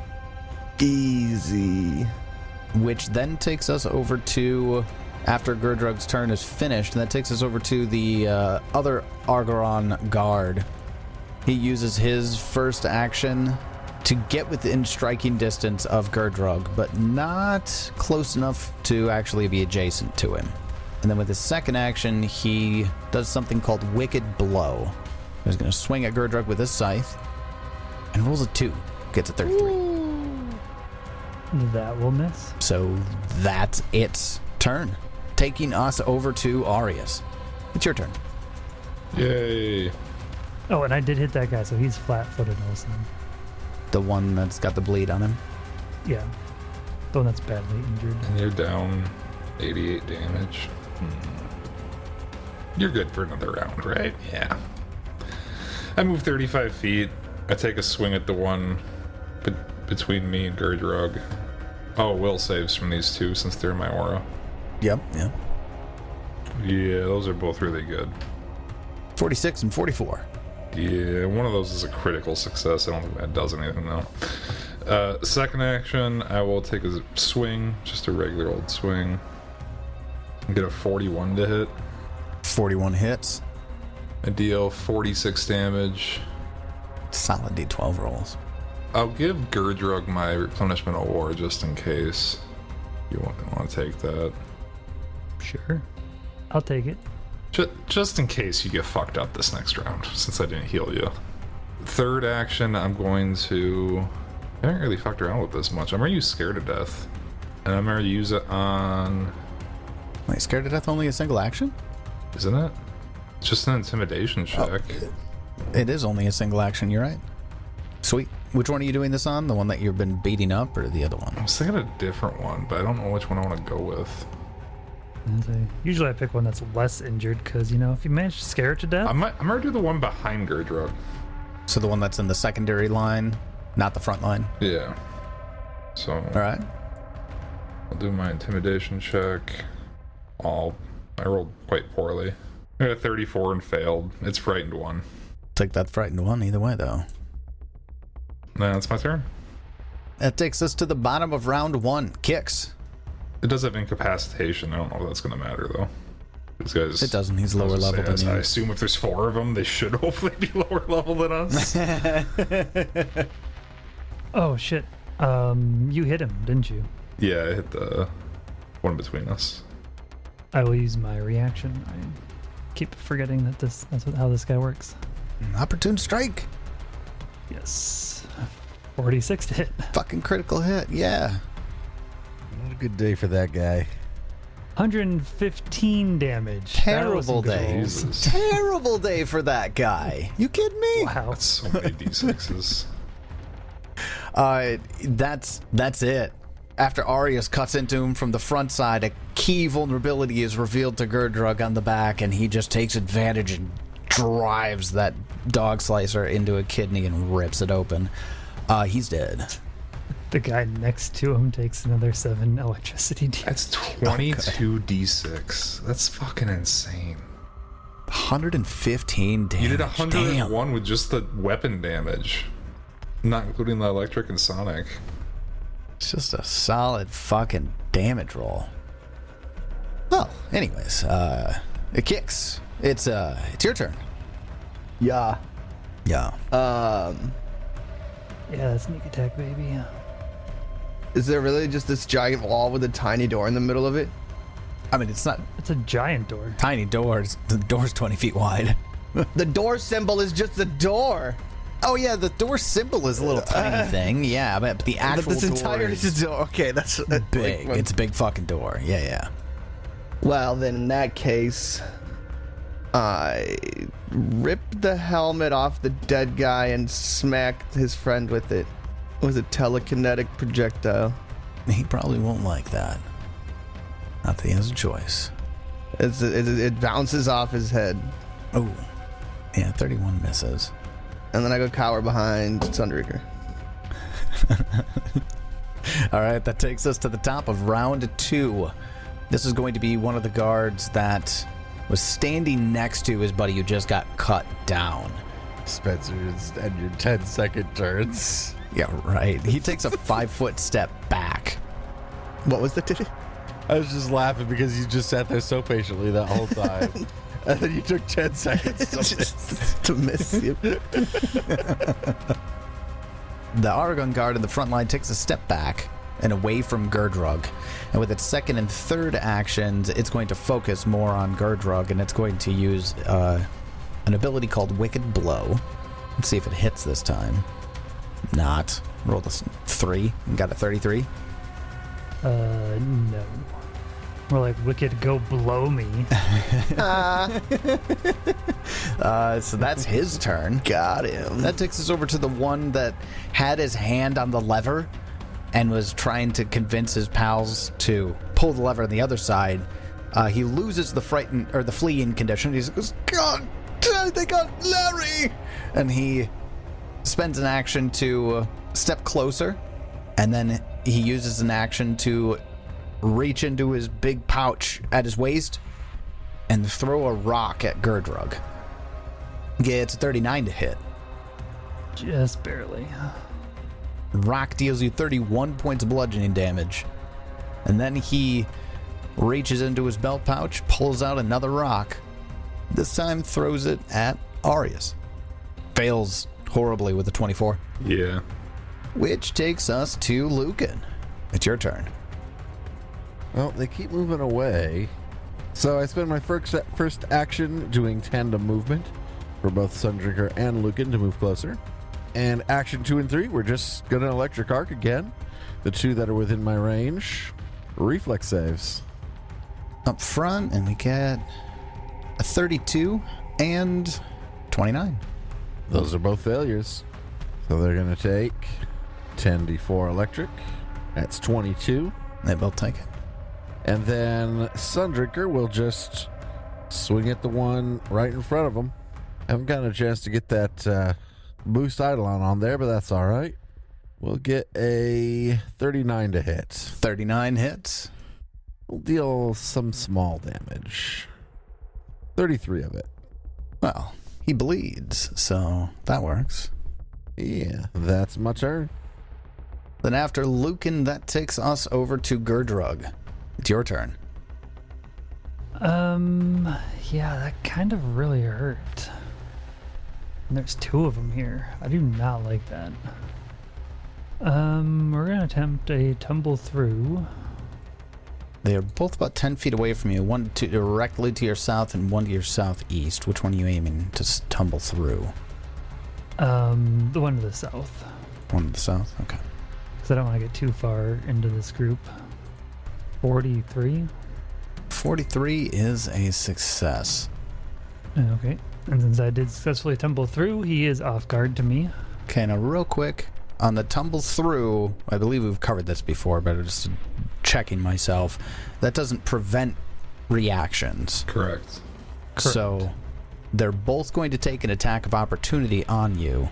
Speaker 5: Easy.
Speaker 2: Which then takes us over to, after Gurdrug's turn is finished, that takes us over to the other Argoron guard. He uses his first action to get within striking distance of Gurdrug, but not close enough to actually be adjacent to him. And then with his second action, he does something called Wicked Blow. He's going to swing at Gurdrug with his scythe and rolls a 2. Gets a 33.
Speaker 6: That will miss.
Speaker 2: So that's its turn. Taking us over to Arius. It's your turn.
Speaker 4: Yay.
Speaker 6: Oh, and I did hit that guy, so he's flat-footed also.
Speaker 2: The one that's got the bleed on him.
Speaker 6: Yeah. The one that's badly injured.
Speaker 4: And you're down 88 damage. You're good for another round, right? Yeah. I move 35 feet. I take a swing at the one between me and Gurdrug. Oh, will saves from these two since they're in my aura.
Speaker 2: Yep.
Speaker 4: Yeah, those are both really good.
Speaker 2: 46 and 44.
Speaker 4: Yeah, one of those is a critical success. I don't think that does anything, though. Second action, I will take a swing, just a regular old swing. Get a 41 to hit.
Speaker 2: 41 hits.
Speaker 4: I deal 46 damage.
Speaker 2: Solid D12 rolls.
Speaker 4: I'll give Gurdrug my replenishment award just in case you want to take that.
Speaker 6: Sure. I'll take it.
Speaker 4: Just in case you get fucked up this next round, since I didn't heal you. Third action, I'm going to... I haven't really fucked around with this much. I'm going to use Scare to Death. And I'm going to use it on...
Speaker 2: Wait, Scared to Death only a single action?
Speaker 4: Isn't it? It's just an intimidation check.
Speaker 2: It is only a single action, you're right. Sweet. Which one are you doing this on? The one that you've been beating up or the other one?
Speaker 4: I was thinking a different one, but I don't know which one I want to go with.
Speaker 6: Usually I pick one that's less injured because, if you manage to scare it to death...
Speaker 4: I'm going to do the one behind Gurdrug.
Speaker 2: So the one that's in the secondary line, not the front line?
Speaker 4: Yeah. So...
Speaker 2: Alright.
Speaker 4: I'll do my intimidation check. I rolled quite poorly. I got a 34 and failed. It's frightened one.
Speaker 2: Take that frightened one either way, though.
Speaker 4: Nah, that's my turn.
Speaker 2: That takes us to the bottom of round 1. Kicks.
Speaker 4: It does have incapacitation. I don't know if that's going to matter, though. These guys...
Speaker 2: It doesn't. He's lower level than you.
Speaker 4: I assume if there's 4 of them, they should hopefully be lower level than us.
Speaker 6: Oh, shit. You hit him, didn't you?
Speaker 4: Yeah, I hit the one between us.
Speaker 6: I will use my reaction. I keep forgetting that that's how this guy works.
Speaker 2: Opportune strike.
Speaker 6: Yes. 46 to hit.
Speaker 2: Fucking critical hit, yeah.
Speaker 3: What a good day for that guy.
Speaker 6: 115 damage.
Speaker 2: Terrible day.
Speaker 4: Jesus.
Speaker 2: Terrible day for that guy. You kidding me?
Speaker 6: Wow.
Speaker 4: That's so many D6s.
Speaker 2: That's it. After Arius cuts into him from the front side, a key vulnerability is revealed to Gurdrug on the back, and he just takes advantage and drives that dog slicer into a kidney and rips it open. He's dead.
Speaker 6: The guy next to him takes another 7 electricity damage.
Speaker 4: That's 22 D6. That's fucking insane.
Speaker 2: 115 damage.
Speaker 4: You did 101
Speaker 2: Damn.
Speaker 4: with just the weapon damage, not including the electric and sonic.
Speaker 2: It's just a solid fucking damage roll. Well, anyways, it kicks. It's your turn.
Speaker 5: Yeah.
Speaker 2: Yeah.
Speaker 6: Yeah, that's sneak attack, baby. Yeah.
Speaker 5: Is there really just this giant wall with a tiny door in the middle of it?
Speaker 2: I mean, it's not
Speaker 6: It's a giant door.
Speaker 2: tiny doors. The door's 20 feet wide.
Speaker 5: The door symbol is just a door.
Speaker 2: Oh yeah, the door symbol is a little tiny thing. Yeah, but the actual
Speaker 5: But this
Speaker 2: door
Speaker 5: entire
Speaker 2: is
Speaker 5: door. Okay, that's
Speaker 2: big.
Speaker 5: like,
Speaker 2: It's a big fucking door. Yeah.
Speaker 5: well, then in that case, I ripped the helmet off the dead guy and smacked his friend with it. It was a telekinetic projectile.
Speaker 2: He probably won't like that. Not that he has a choice.
Speaker 5: It bounces off his head.
Speaker 2: Oh, yeah, 31 misses.
Speaker 5: And then I go cower behind Sunreaker.
Speaker 2: All right, that takes us to the top of round 2. This is going to be one of the guards that was standing next to his buddy who just got cut down.
Speaker 3: Spencer, it's and your 10-second turns.
Speaker 2: Yeah, right. He takes a 5-foot step back.
Speaker 5: What was the
Speaker 3: I was just laughing because you just sat there so patiently that whole time. And then you took 10 seconds to miss.
Speaker 5: to miss you.
Speaker 2: The Aragon guard in the front line takes a step back and away from Gurdrug. And with its second and third actions, it's going to focus more on Gurdrug, and it's going to use an ability called Wicked Blow. Let's see if it hits this time. Not. Rolled a 3 and got a 33.
Speaker 6: No. More like Wicked go blow me.
Speaker 2: So that's his turn.
Speaker 5: Got him.
Speaker 2: That takes us over to the one that had his hand on the lever and was trying to convince his pals to pull the lever on the other side. He loses the fleeing condition. He goes, God, they got Larry! And he spends an action to step closer, and then he uses an action to reach into his big pouch at his waist and throw a rock at Gerdrug. Yeah, it's a 39 to hit.
Speaker 6: Just barely.
Speaker 2: Rock deals you 31 points of bludgeoning damage. And then he reaches into his belt pouch, pulls out another rock. This time throws it at Arius. Fails horribly with a 24.
Speaker 4: Yeah.
Speaker 2: Which takes us to Lucan. It's your turn.
Speaker 3: Well, they keep moving away. So I spend my first action doing tandem movement for both Sundrinker and Lucan to move closer. And action 2 and 3, we're just going to electric arc again. The two that are within my range, reflex saves.
Speaker 2: Up front, and we get a 32 and 29.
Speaker 3: Those are both failures. So they're going to take 10d4 electric. That's 22.
Speaker 2: They both take it.
Speaker 3: And then Sundrinker will just swing at the one right in front of him. Haven't gotten a chance to get that boost Eidolon on there, but that's all right. We'll get a 39 to hit.
Speaker 2: 39 hits.
Speaker 3: We'll deal some small damage. 33 of it.
Speaker 2: Well, he bleeds, so that works.
Speaker 3: Yeah, that's my turn.
Speaker 2: Then after Lucan, that takes us over to Gerdrug. It's your turn.
Speaker 6: Yeah, that kind of really hurt. And there's two of them here. I do not like that. We're gonna attempt a tumble through.
Speaker 2: They are both about 10 feet away from you. One directly to your south and one to your southeast. Which one are you aiming to tumble through?
Speaker 6: The one to the south.
Speaker 2: One to the south? Okay.
Speaker 6: Because I don't want to get too far into this group. 43.
Speaker 2: 43 is a success.
Speaker 6: Okay. And since I did successfully tumble through, he is off guard to me.
Speaker 2: Okay, now real quick, on the tumble through, I believe we've covered this before, but I'm just checking myself. That doesn't prevent reactions.
Speaker 4: Correct.
Speaker 2: So they're both going to take an attack of opportunity on you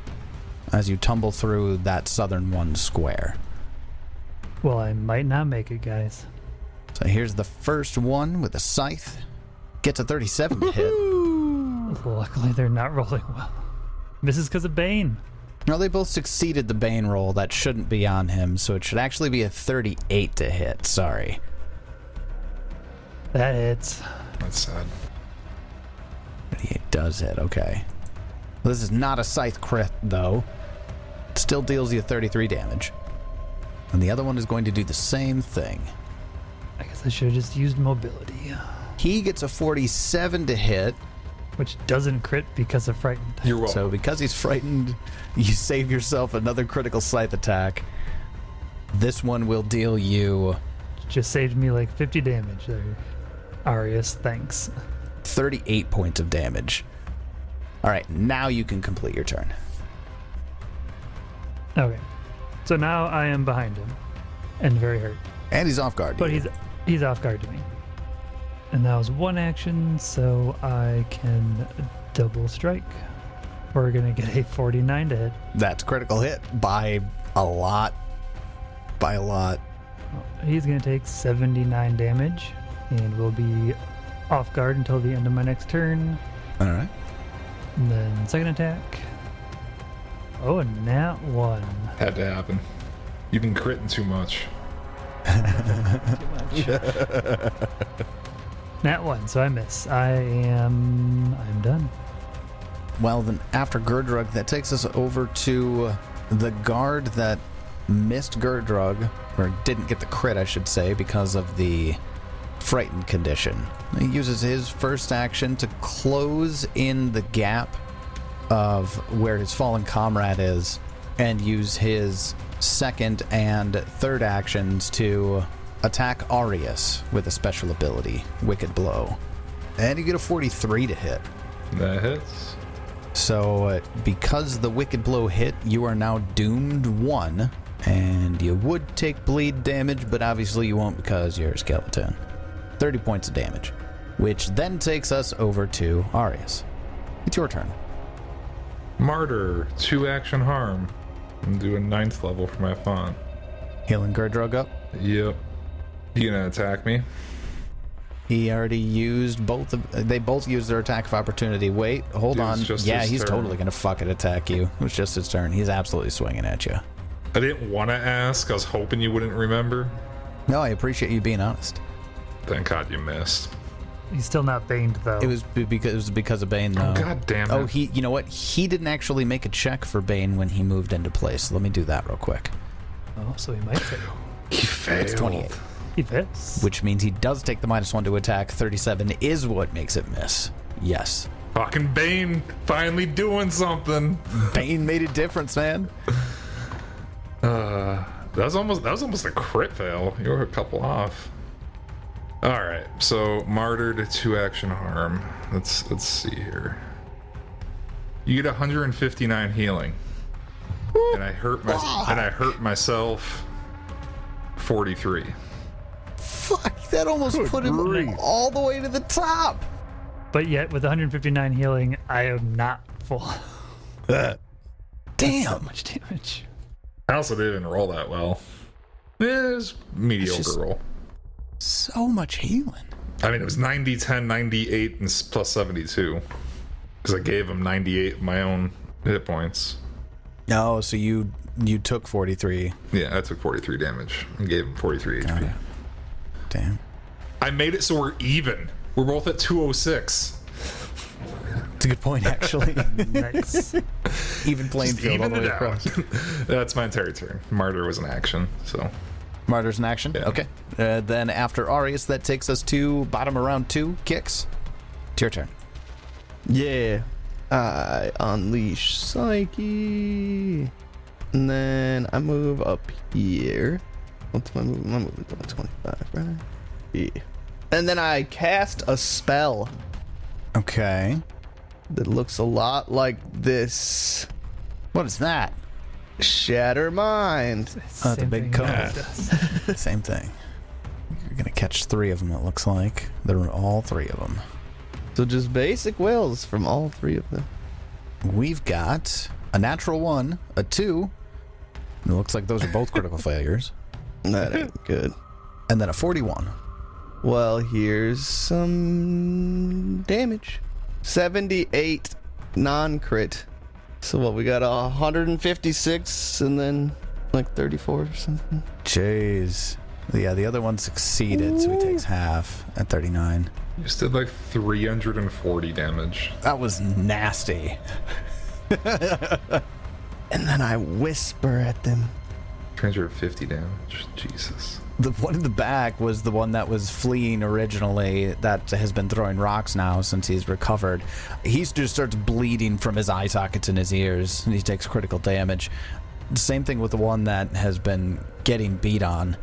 Speaker 2: as you tumble through that southern one square.
Speaker 6: Well, I might not make it, guys.
Speaker 2: So here's the first one with a scythe. Gets a 37 to hit.
Speaker 6: Luckily, they're not rolling well. Misses because of Bane.
Speaker 2: No, they both succeeded the Bane roll. That shouldn't be on him, so it should actually be a 38 to hit. Sorry.
Speaker 6: That hits.
Speaker 4: That's sad.
Speaker 2: 38 does hit, okay. This is not a scythe crit, though. It still deals you 33 damage. And the other one is going to do the same thing.
Speaker 6: I guess I should have just used mobility.
Speaker 2: He gets a 47 to hit.
Speaker 6: Which doesn't crit because of frightened.
Speaker 4: You're welcome.
Speaker 2: So because he's frightened, you save yourself another critical scythe attack. This one will deal you...
Speaker 6: Just saved me like 50 damage there. Arius, thanks.
Speaker 2: 38 points of damage. All right, now you can complete your turn.
Speaker 6: Okay. So now I am behind him. And very hurt.
Speaker 2: And he's off guard.
Speaker 6: But he's off guard to me. And that was one action, so I can double strike. We're going to get a 49 to hit.
Speaker 2: That's a critical hit by a lot. By a lot.
Speaker 6: He's going to take 79 damage and will be off guard until the end of my next turn.
Speaker 2: All right.
Speaker 6: And then second attack. Oh, a nat 1.
Speaker 4: Had to happen. You've been critting too much.
Speaker 6: Too much. Nat 1, so I miss. I'm done.
Speaker 2: Well, then after Gerdrug, that takes us over to the guard that missed Gerdrug, or didn't get the crit, I should say, because of the frightened condition. He uses his first action to close in the gap of where his fallen comrade is and use his second and third actions to attack Arius with a special ability, Wicked Blow. And you get a 43 to hit.
Speaker 4: That hits.
Speaker 2: So because the Wicked Blow hit, you are now doomed 1, and you would take bleed damage, but obviously you won't because you're a skeleton. 30 points of damage, which then takes us over to Arius. It's your turn.
Speaker 4: Martyr, 2 action harm. I'm doing 9th level for my font.
Speaker 2: Healing Gurdrug up.
Speaker 4: Yep. You gonna attack me?
Speaker 2: He already used both of... They both used their attack of opportunity. Wait, hold on. Yeah, he's totally going to fucking attack you. It was just his turn. He's absolutely swinging at you.
Speaker 4: I didn't want to ask. I was hoping you wouldn't remember.
Speaker 2: No, I appreciate you being honest.
Speaker 4: Thank God you missed.
Speaker 6: He's still not baned, though.
Speaker 2: It was because of Bane, though.
Speaker 4: Oh, God damn it.
Speaker 2: Oh, you know what? He didn't actually make a check for Bane when he moved into place. Let me do that real quick.
Speaker 6: Oh, so he might fail.
Speaker 4: He failed.
Speaker 2: It's 28.
Speaker 6: He fits.
Speaker 2: Which means he does take the -1 to attack. 37 is what makes it miss. Yes.
Speaker 4: Fucking Bane finally doing something.
Speaker 2: Bane made a difference, man.
Speaker 4: That was almost a crit fail. You were a couple off. All right, so martyred 2 action harm. Let's see here. You get 159 healing, and I hurt myself 43.
Speaker 2: Fuck, that almost put him all the way to the top.
Speaker 6: But yet, with 159 healing, I am not full.
Speaker 2: Damn.
Speaker 6: So much damage.
Speaker 4: I also didn't roll that well. It was mediocre roll.
Speaker 2: So much healing.
Speaker 4: I mean, it was 90, 10, 98, and plus 72. Because I gave him 98 of my own hit points.
Speaker 2: No, so you took 43.
Speaker 4: Yeah, I took 43 damage and gave him 43 HP.
Speaker 2: Damn.
Speaker 4: I made it so we're even. We're both at 206.
Speaker 2: It's a good point, actually.
Speaker 6: Nice.
Speaker 2: Even playing
Speaker 4: Just
Speaker 2: field all the
Speaker 4: even
Speaker 2: way
Speaker 4: it
Speaker 2: across.
Speaker 4: out. That's my entire turn. Martyr was an action, so.
Speaker 2: Martyr's in action?
Speaker 4: Yeah.
Speaker 2: Okay. Then after Arius, that takes us to bottom of round 2, Kicks. It's your turn.
Speaker 5: Yeah. I unleash Psyche. And then I move up here. What's my move? My movement's only 25, right? Yeah. And then I cast a spell
Speaker 2: Okay.
Speaker 5: that looks a lot like this.
Speaker 2: What is that?
Speaker 5: Shatter Mind.
Speaker 2: The
Speaker 6: Same
Speaker 2: big
Speaker 6: thing
Speaker 2: cone.
Speaker 6: Yled does.
Speaker 2: Same thing. You're going to catch 3 of them, it looks like. They're all 3 of them.
Speaker 5: So just basic wills from all 3 of them.
Speaker 2: We've got a natural 1, a 2. It looks like those are both critical failures.
Speaker 5: That ain't good.
Speaker 2: And then a 41.
Speaker 5: Well, here's some damage. 78 non-crit. So what, we got 156 and then like 34 or something?
Speaker 2: Jeez. Yeah, the other one succeeded, so he takes half at 39.
Speaker 4: You just did like 340 damage.
Speaker 2: That was nasty.
Speaker 5: And then I whisper at them.
Speaker 4: 350 damage. Jesus.
Speaker 2: The one in the back was the one that was fleeing originally, that has been throwing rocks now since he's recovered. He just starts bleeding from his eye sockets and his ears, and he takes critical damage. Same thing with the one that has been getting beat on.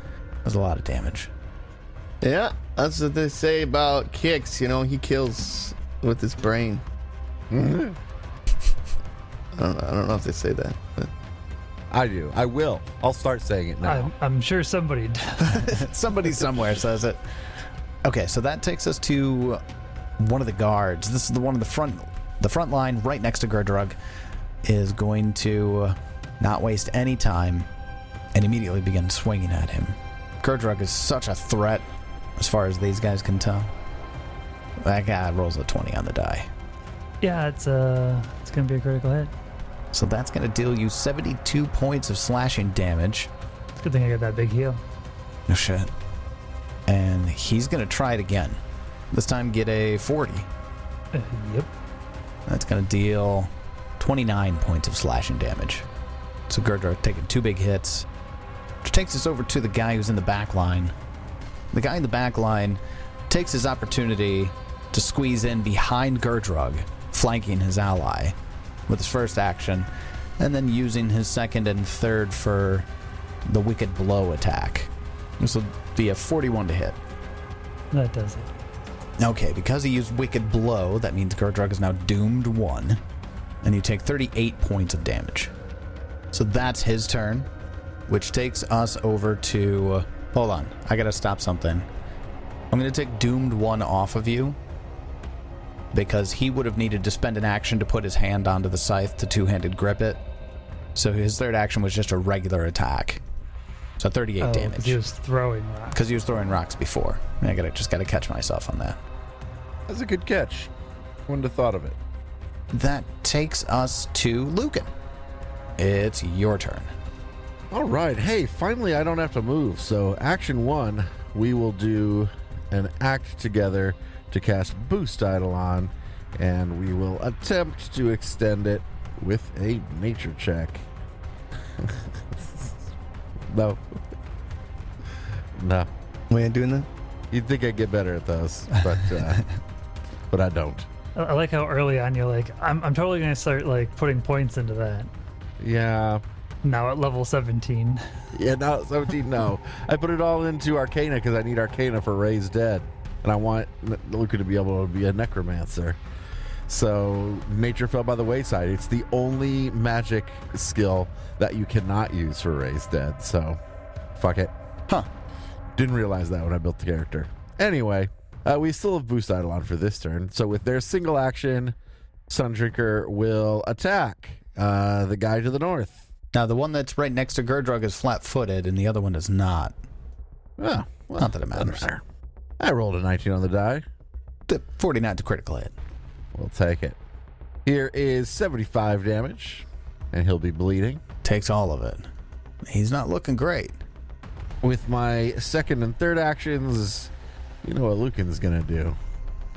Speaker 2: There's a lot of damage.
Speaker 5: Yeah, that's what they say about Kicks. You know, he kills with his brain. I don't know if they say that, but
Speaker 3: I do. I will. I'll start saying it now.
Speaker 6: I'm sure somebody does.
Speaker 2: Somebody somewhere says it. Okay, so that takes us to one of the guards. This is the one in the front line, right next to Gurdrug, is going to not waste any time and immediately begin swinging at him. Gurdrug is such a threat as far as these guys can tell. That guy rolls a 20 on the die.
Speaker 6: Yeah, it's gonna be a critical hit.
Speaker 2: So that's going to deal you 72 points of slashing damage.
Speaker 6: It's a good thing I got that big heal.
Speaker 2: No shit. And he's going to try it again. This time get a 40.
Speaker 6: Yep.
Speaker 2: That's going to deal 29 points of slashing damage. So Gurdrug taking 2 big hits. Which takes us over to the guy who's in the back line. The guy in the back line takes his opportunity to squeeze in behind Gurdrug, flanking his ally with his first action. and then using his second and third for the Wicked Blow attack. This will be a 41 to hit.
Speaker 6: That does it.
Speaker 2: Okay, because he used Wicked Blow, that means Gurdrug is now doomed 1, and you take 38 points of damage. So that's his turn, which takes us over to... hold on, I gotta stop something. I'm gonna take doomed 1 off of you, because he would have needed to spend an action to put his hand onto the scythe to two-handed grip it. So his third action was just a regular attack. So 38 damage.
Speaker 6: Because he was throwing rocks.
Speaker 2: Because he was throwing rocks before. I just gotta catch myself on that.
Speaker 3: That's a good catch. Wouldn't have thought of it.
Speaker 2: That takes us to Lucan. It's your turn.
Speaker 3: All right. Hey, finally I don't have to move. So action 1, we will do an act together to cast Boost Eidolon, and we will attempt to extend it with a nature check. No. No.
Speaker 5: We ain't doing that?
Speaker 3: You'd think I'd get better at those, but I don't.
Speaker 6: I like how early on you're like, I'm totally going to start like putting points into that.
Speaker 3: Yeah.
Speaker 6: Now at level 17.
Speaker 3: Yeah, no, 17, no. I put it all into Arcana because I need Arcana for Raise Dead. And I want Luca to be able to be a necromancer. So nature fell by the wayside. It's the only magic skill that you cannot use for Raise Dead. So fuck it.
Speaker 2: Huh.
Speaker 3: Didn't realize that when I built the character. Anyway, we still have Boost Eidolon for this turn. So with their single action, Sundrinker will attack the guy to the north.
Speaker 2: Now, the one that's right next to Gurdrug is flat-footed, and the other one is not.
Speaker 3: Oh, well,
Speaker 2: Not that it matters.
Speaker 3: doesn't matter. I rolled a 19 on the die.
Speaker 2: The 49 to critical hit.
Speaker 3: We'll take it. Here is 75 damage, and he'll be bleeding.
Speaker 2: Takes all of it. He's not looking great.
Speaker 3: With my second and third actions, you know what Lucan's gonna do.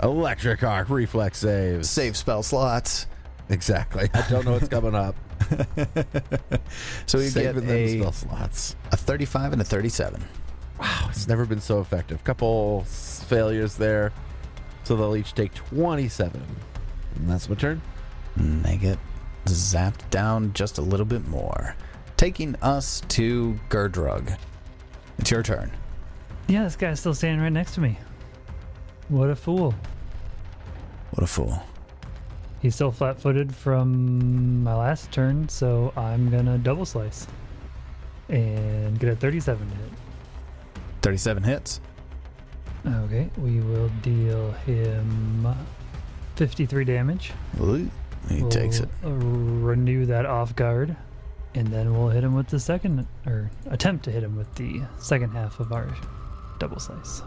Speaker 3: Electric Arc reflex saves.
Speaker 2: Save spell slots.
Speaker 3: Exactly. I don't know what's coming up.
Speaker 2: So you
Speaker 3: Saving
Speaker 2: get
Speaker 3: them spell slots.
Speaker 2: a 35 and a 37.
Speaker 3: Wow, it's never been so effective. Couple failures there. So they'll each take 27. And that's my turn.
Speaker 2: And they get zapped down just a little bit more. Taking us to Gurdrug. It's your turn.
Speaker 6: Yeah, this guy's still standing right next to me. What a fool.
Speaker 2: What a fool.
Speaker 6: He's still flat-footed from my last turn, so I'm gonna double slice and get a 37 to hit.
Speaker 2: 37 hits.
Speaker 6: Okay, we will deal him 53 damage.
Speaker 2: Ooh, he takes it.
Speaker 6: Renew that off guard, and then we'll hit him with the second, or attempt to hit him with the second half of our double slice,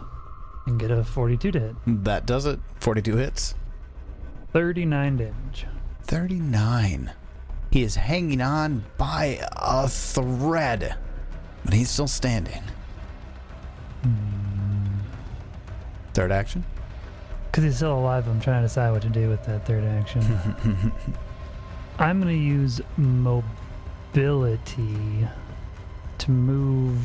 Speaker 6: and get a 42 to hit.
Speaker 2: That does it. 42 hits.
Speaker 6: 39 damage.
Speaker 2: 39. He is hanging on by a thread, but he's still standing. Third action?
Speaker 6: Because he's still alive, I'm trying to decide what to do with that third action. I'm going to use mobility to move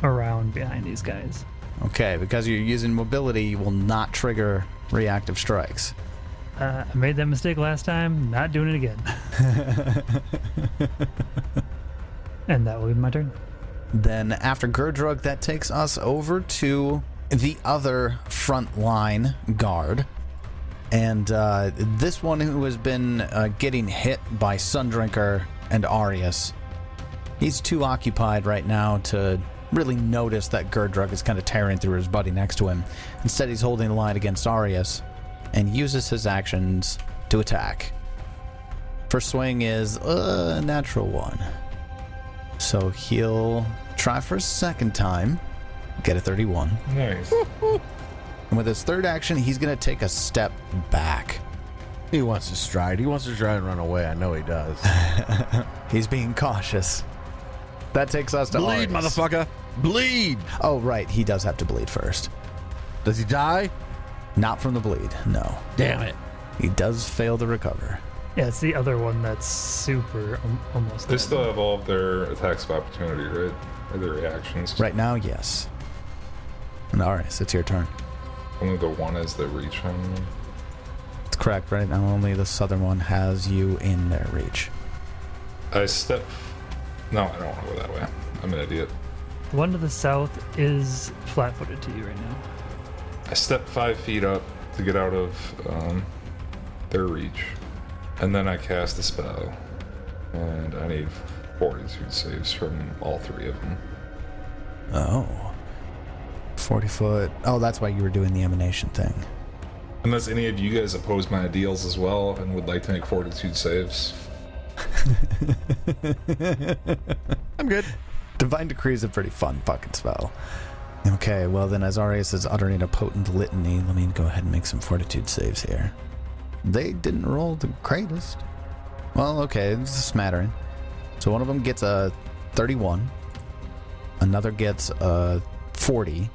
Speaker 6: around behind these guys.
Speaker 2: Okay, because you're using mobility, you will not trigger reactive strikes.
Speaker 6: I made that mistake last time, not doing it again. And that will be my turn.
Speaker 2: Then after Gurdrug, that takes us over to the other front line guard. And this one who has been getting hit by Sundrinker and Arius, he's too occupied right now to really notice that Gurdrug is kind of tearing through his buddy next to him. Instead, he's holding the line against Arius and uses his actions to attack. First swing is a natural 1. So he'll try for a second time, get a 31.
Speaker 4: Nice.
Speaker 2: And with his third action, he's going to take a step back.
Speaker 3: He wants to stride. He wants to try and run away. I know he does.
Speaker 2: He's being cautious. That takes us to
Speaker 3: Bleed,
Speaker 2: Arius.
Speaker 3: motherfucker. Bleed.
Speaker 2: Oh, right. He does have to bleed first.
Speaker 3: Does he die?
Speaker 2: Not from the bleed, no.
Speaker 3: Damn it.
Speaker 2: He does fail to recover.
Speaker 6: Yeah, it's the other one that's super almost
Speaker 4: They
Speaker 6: dead.
Speaker 4: still have all of their attacks of opportunity, right? Or their reactions.
Speaker 2: Right now, yes. And Arius, it's your turn.
Speaker 4: Only the one is the reach on them.
Speaker 2: It's correct. Right now, only the southern one has you in their reach.
Speaker 4: I step. No, I don't want to go that way. I'm an idiot.
Speaker 6: The one to the south is flat-footed to you right now.
Speaker 4: I step 5 feet up to get out of their reach, and then I cast a spell, and I need fortitude saves from all 3 of them.
Speaker 2: Oh. 40 foot. Oh, that's why you were doing the emanation thing.
Speaker 4: Unless any of you guys oppose my ideals as well and would like to make fortitude saves.
Speaker 3: I'm good.
Speaker 2: Divine Decree is a pretty fun fucking spell. Okay, well then, as Arius is uttering a potent litany, let me go ahead and make some fortitude saves here. They didn't roll the greatest. Well, okay, it's a smattering. So one of them gets a 31, another gets a 40,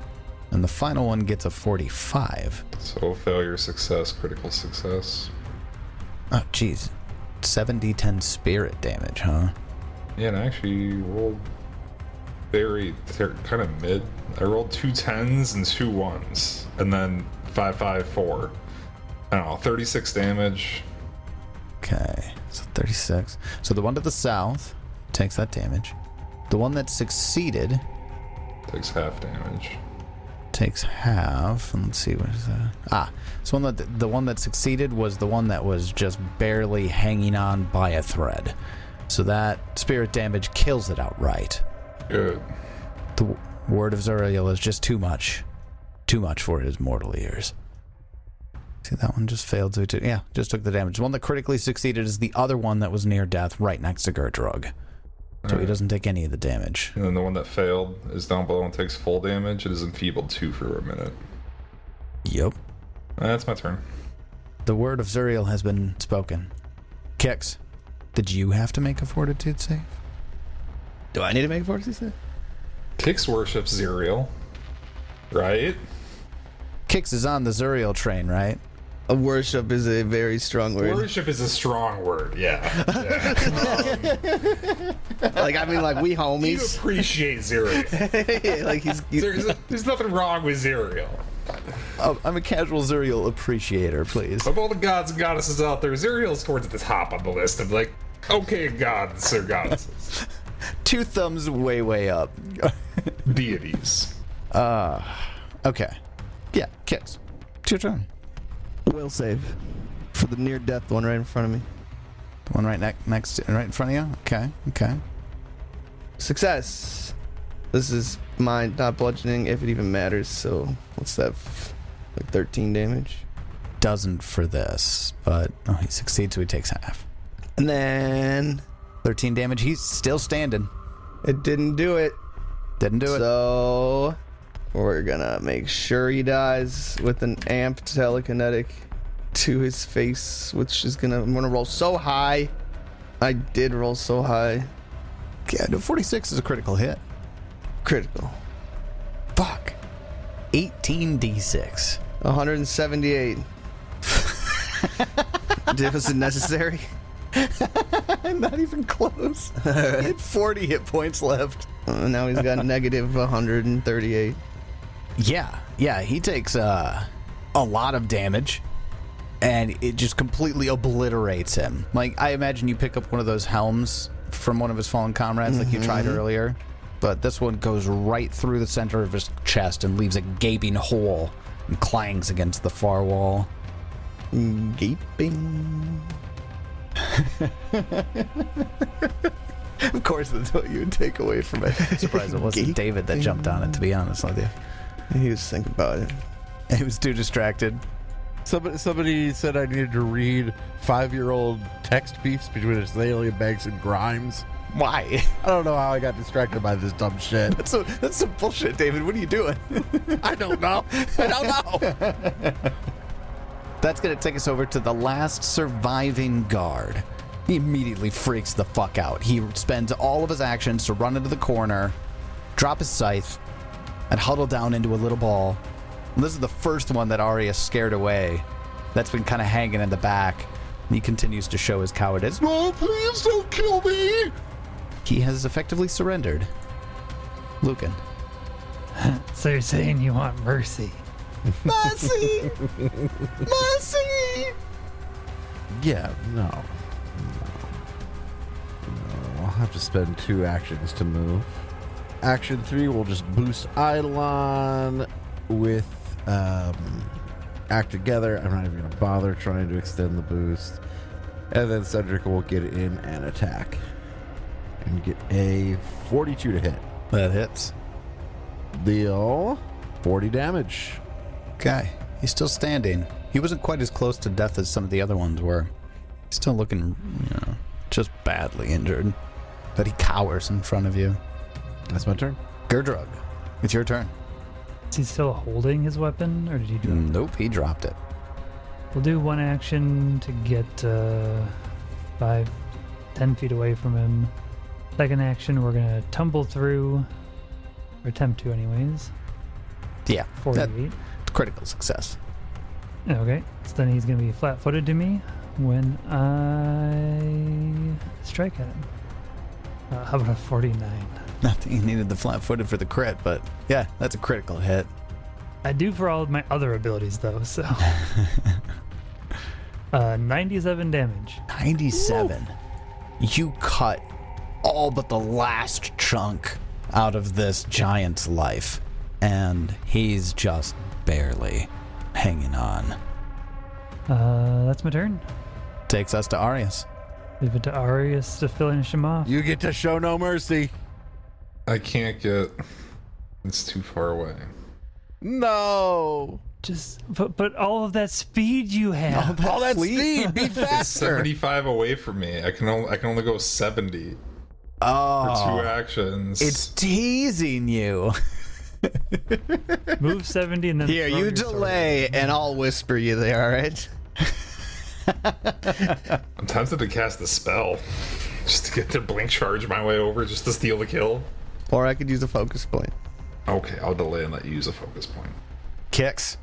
Speaker 2: and the final one gets a 45.
Speaker 4: So failure, success, critical success.
Speaker 2: Oh, jeez. 7d10 spirit damage, huh?
Speaker 4: Yeah, and I actually rolled kind of mid. I rolled 2 10s and 2 1s, and then 5, 5, 4. I don't know, 36 damage.
Speaker 2: Okay, so 36. So the one to the south takes that damage. The one that succeeded
Speaker 4: Takes half damage.
Speaker 2: takes half. And let's see, what is that? So the one that succeeded was the one that was just barely hanging on by a thread. So that spirit damage kills it outright.
Speaker 4: Good.
Speaker 2: The word of Zuriel is just too much. Too much for his mortal ears. See, that one just failed to... Yeah, just took the damage. The one that critically succeeded is the other one that was near death right next to Gerdrug. So he doesn't take any of the damage.
Speaker 4: And then the one that failed is down below and takes full damage. It is enfeebled 2 for a minute.
Speaker 2: Yep.
Speaker 4: That's my turn.
Speaker 2: The word of Zuriel has been spoken. Kix, did you have to make a fortitude save?
Speaker 5: Do I need to make a fortitude save?
Speaker 4: Kix worships Zuriel, right?
Speaker 2: Kix is on the Zuriel train, right?
Speaker 5: A worship is a very strong word.
Speaker 4: Worship is a strong word, yeah.
Speaker 5: Like, I mean, like, we
Speaker 4: You
Speaker 5: homies.
Speaker 4: appreciate Zuriel.
Speaker 5: Like,
Speaker 4: There's nothing wrong with Zuriel.
Speaker 2: Oh, I'm a casual Zuriel appreciator, please.
Speaker 4: Of all the gods and goddesses out there, Zuriel's towards the top on the list of, like, okay gods or goddesses.
Speaker 2: 2 thumbs way up.
Speaker 4: Deities.
Speaker 2: Okay. Yeah, Kix. It's your turn.
Speaker 5: will save for the near death one right in front of me.
Speaker 2: The one right right in front of you? Okay.
Speaker 5: Success. This is mine, not bludgeoning, if it even matters. So what's that? Like 13 damage.
Speaker 2: Doesn't for this, but he succeeds, so he takes half.
Speaker 5: And then
Speaker 2: 13 damage. He's still standing.
Speaker 5: it didn't do it.
Speaker 2: Didn't do it.
Speaker 5: So we're gonna make sure he dies with an amped telekinetic to his face, which is I'm gonna roll so high. I did roll so high.
Speaker 2: Yeah, no, 46 is a critical hit.
Speaker 5: Critical.
Speaker 2: Fuck. 18d6.
Speaker 5: 178. Was it necessary?
Speaker 2: Not even close. He had 40 hit points left.
Speaker 5: Now he's got negative 138.
Speaker 2: Yeah, he takes a lot of damage, and it just completely obliterates him. Like, I imagine you pick up one of those helms from one of his fallen comrades, like you tried earlier, but this one goes right through the center of his chest and leaves a gaping hole and clangs against the far wall.
Speaker 5: Gaping.
Speaker 2: Of course, that's what you would take away from it. I'm surprised it wasn't David that jumped on it, to be honest with you.
Speaker 5: He was thinking about it.
Speaker 2: He was too distracted.
Speaker 3: Somebody said I needed to read 5-year-old text beefs between Azalea Banks and Grimes.
Speaker 2: Why?
Speaker 3: I don't know how I got distracted by this dumb shit.
Speaker 2: That's some bullshit, David. What are you doing?
Speaker 3: I don't know.
Speaker 2: That's going to take us over to the last surviving guard. He immediately freaks the fuck out. He spends all of his actions to run into the corner, drop his scythe, and huddle down into a little ball. And this is the first one that Arya scared away. That's been kind of hanging in the back. And he continues to show his cowardice. No, please don't kill me! He has effectively surrendered. Lucan.
Speaker 6: So you're saying you want mercy?
Speaker 2: Mercy! Mercy!
Speaker 3: Yeah, no. have to spend 2 actions to move. Action 3 will just boost Eidolon with Act Together. I'm not even going to bother trying to extend the boost. And then Cedric will get in and attack. And get a 42 to hit.
Speaker 2: That hits.
Speaker 3: Deal 40 damage.
Speaker 2: Okay. He's still standing. He wasn't quite as close to death as some of the other ones were. He's still looking, just badly injured. But he cowers in front of you.
Speaker 3: That's my turn.
Speaker 2: Gerdrug, it's your turn.
Speaker 6: Is he still holding his weapon, or did he drop it?
Speaker 2: Nope, he dropped it.
Speaker 6: We'll do one action to get 10 feet away from him. Second action, we're going to tumble through, or attempt to anyways.
Speaker 2: Yeah,
Speaker 6: 48.
Speaker 2: critical success.
Speaker 6: Okay, so then he's going to be flat-footed to me when I strike at him. How about a 49?
Speaker 2: Not that you needed the flat-footed for the crit, but yeah, that's a critical hit.
Speaker 6: I do for all of my other abilities, though, so... 97 damage.
Speaker 2: 97. Woo. You cut all but the last chunk out of this giant's life, and he's just barely hanging on.
Speaker 6: That's my turn.
Speaker 2: Takes us to Arius.
Speaker 6: Leave it to Arius to finish him off.
Speaker 3: You get to show no mercy.
Speaker 4: I can't get. It's too far away.
Speaker 3: No.
Speaker 6: Just but all of that speed you have.
Speaker 3: All that speed. Be
Speaker 4: It's
Speaker 3: faster.
Speaker 4: 75 away from me. I can only go 70
Speaker 2: Oh,
Speaker 4: for 2 actions.
Speaker 2: it's teasing you.
Speaker 6: Move 70 and then
Speaker 5: Here,
Speaker 6: throw
Speaker 5: you
Speaker 6: your sword.
Speaker 5: delay, and I'll whisper you there, all right?
Speaker 4: I'm tempted to cast the spell just to get the blink charge my way over, just to steal the kill.
Speaker 5: Or I could use a focus point.
Speaker 4: Okay, I'll delay and let you use a focus point.
Speaker 2: Kicks.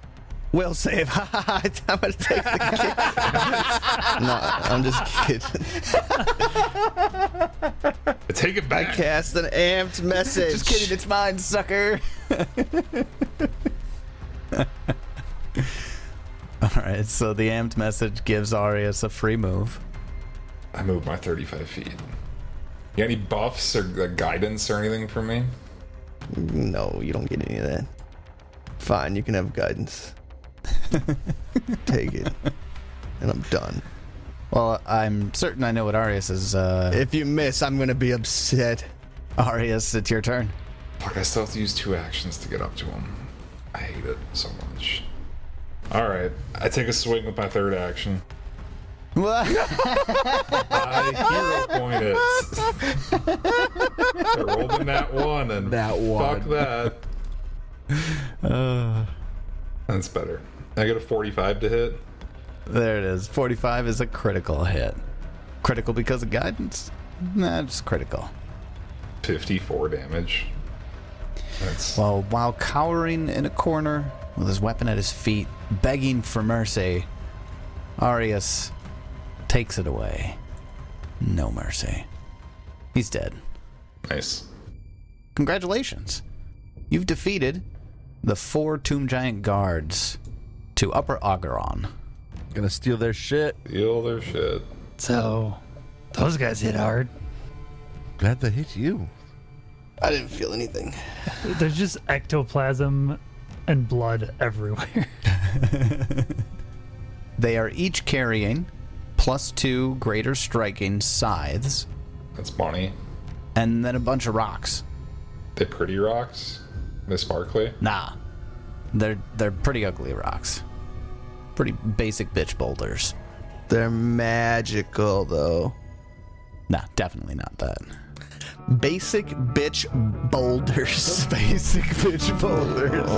Speaker 5: Will save. I'm gonna take the kick. No, I'm just kidding.
Speaker 4: Take it back.
Speaker 5: Cast an amped message.
Speaker 2: Just kidding, it's mine, sucker. Alright, so the amped message gives Arius a free move.
Speaker 4: I moved my 35 feet. You got any buffs or guidance or anything for me?
Speaker 5: No, you don't get any of that. Fine, you can have guidance. Take it. And I'm done.
Speaker 2: Well, I'm certain I know what Arius is.
Speaker 5: If you miss, I'm gonna be upset.
Speaker 2: Arius, it's your turn.
Speaker 4: Fuck, I still have to use 2 actions to get up to him. I hate it so much. Alright, I take a swing with my 3rd action.
Speaker 2: What?
Speaker 4: I hero point it. I rolled in that 1 and
Speaker 3: That one.
Speaker 4: fuck that. That's better. I get a 45 to hit.
Speaker 2: There it is. 45 is a critical hit. Critical because of guidance? Nah, just critical.
Speaker 4: 54 damage. That's
Speaker 2: Well, while cowering in a corner with his weapon at his feet, begging for mercy, Arius takes it away. No mercy. He's dead.
Speaker 4: nice.
Speaker 2: Congratulations. You've defeated the 4 Tomb Giant guards to Upper Augeron.
Speaker 3: Gonna steal their shit.
Speaker 4: Steal their shit.
Speaker 6: So, those guys hit hard.
Speaker 3: Glad they hit you.
Speaker 5: I didn't feel anything.
Speaker 6: There's just ectoplasm and blood everywhere.
Speaker 2: They are each carrying +2 greater striking scythes
Speaker 4: That's funny.
Speaker 2: and then a bunch of rocks.
Speaker 4: They pretty rocks? They sparkly?
Speaker 2: Nah. They're pretty ugly rocks. Pretty basic bitch boulders.
Speaker 5: They're magical, though.
Speaker 2: Nah, definitely not that.
Speaker 5: Basic bitch boulders.
Speaker 2: Basic bitch boulders.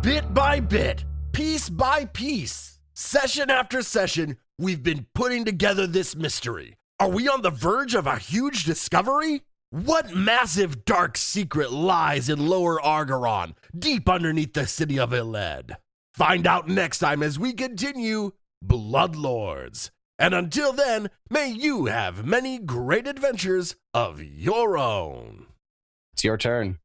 Speaker 1: Bit by bit, piece by piece, session after session, we've been putting together this mystery. Are we on the verge of a huge discovery? What massive dark secret lies in Lower Argeron, deep underneath the city of Yled? Find out next time as we continue Bloodlords. And until then, may you have many great adventures of your own.
Speaker 8: It's your turn.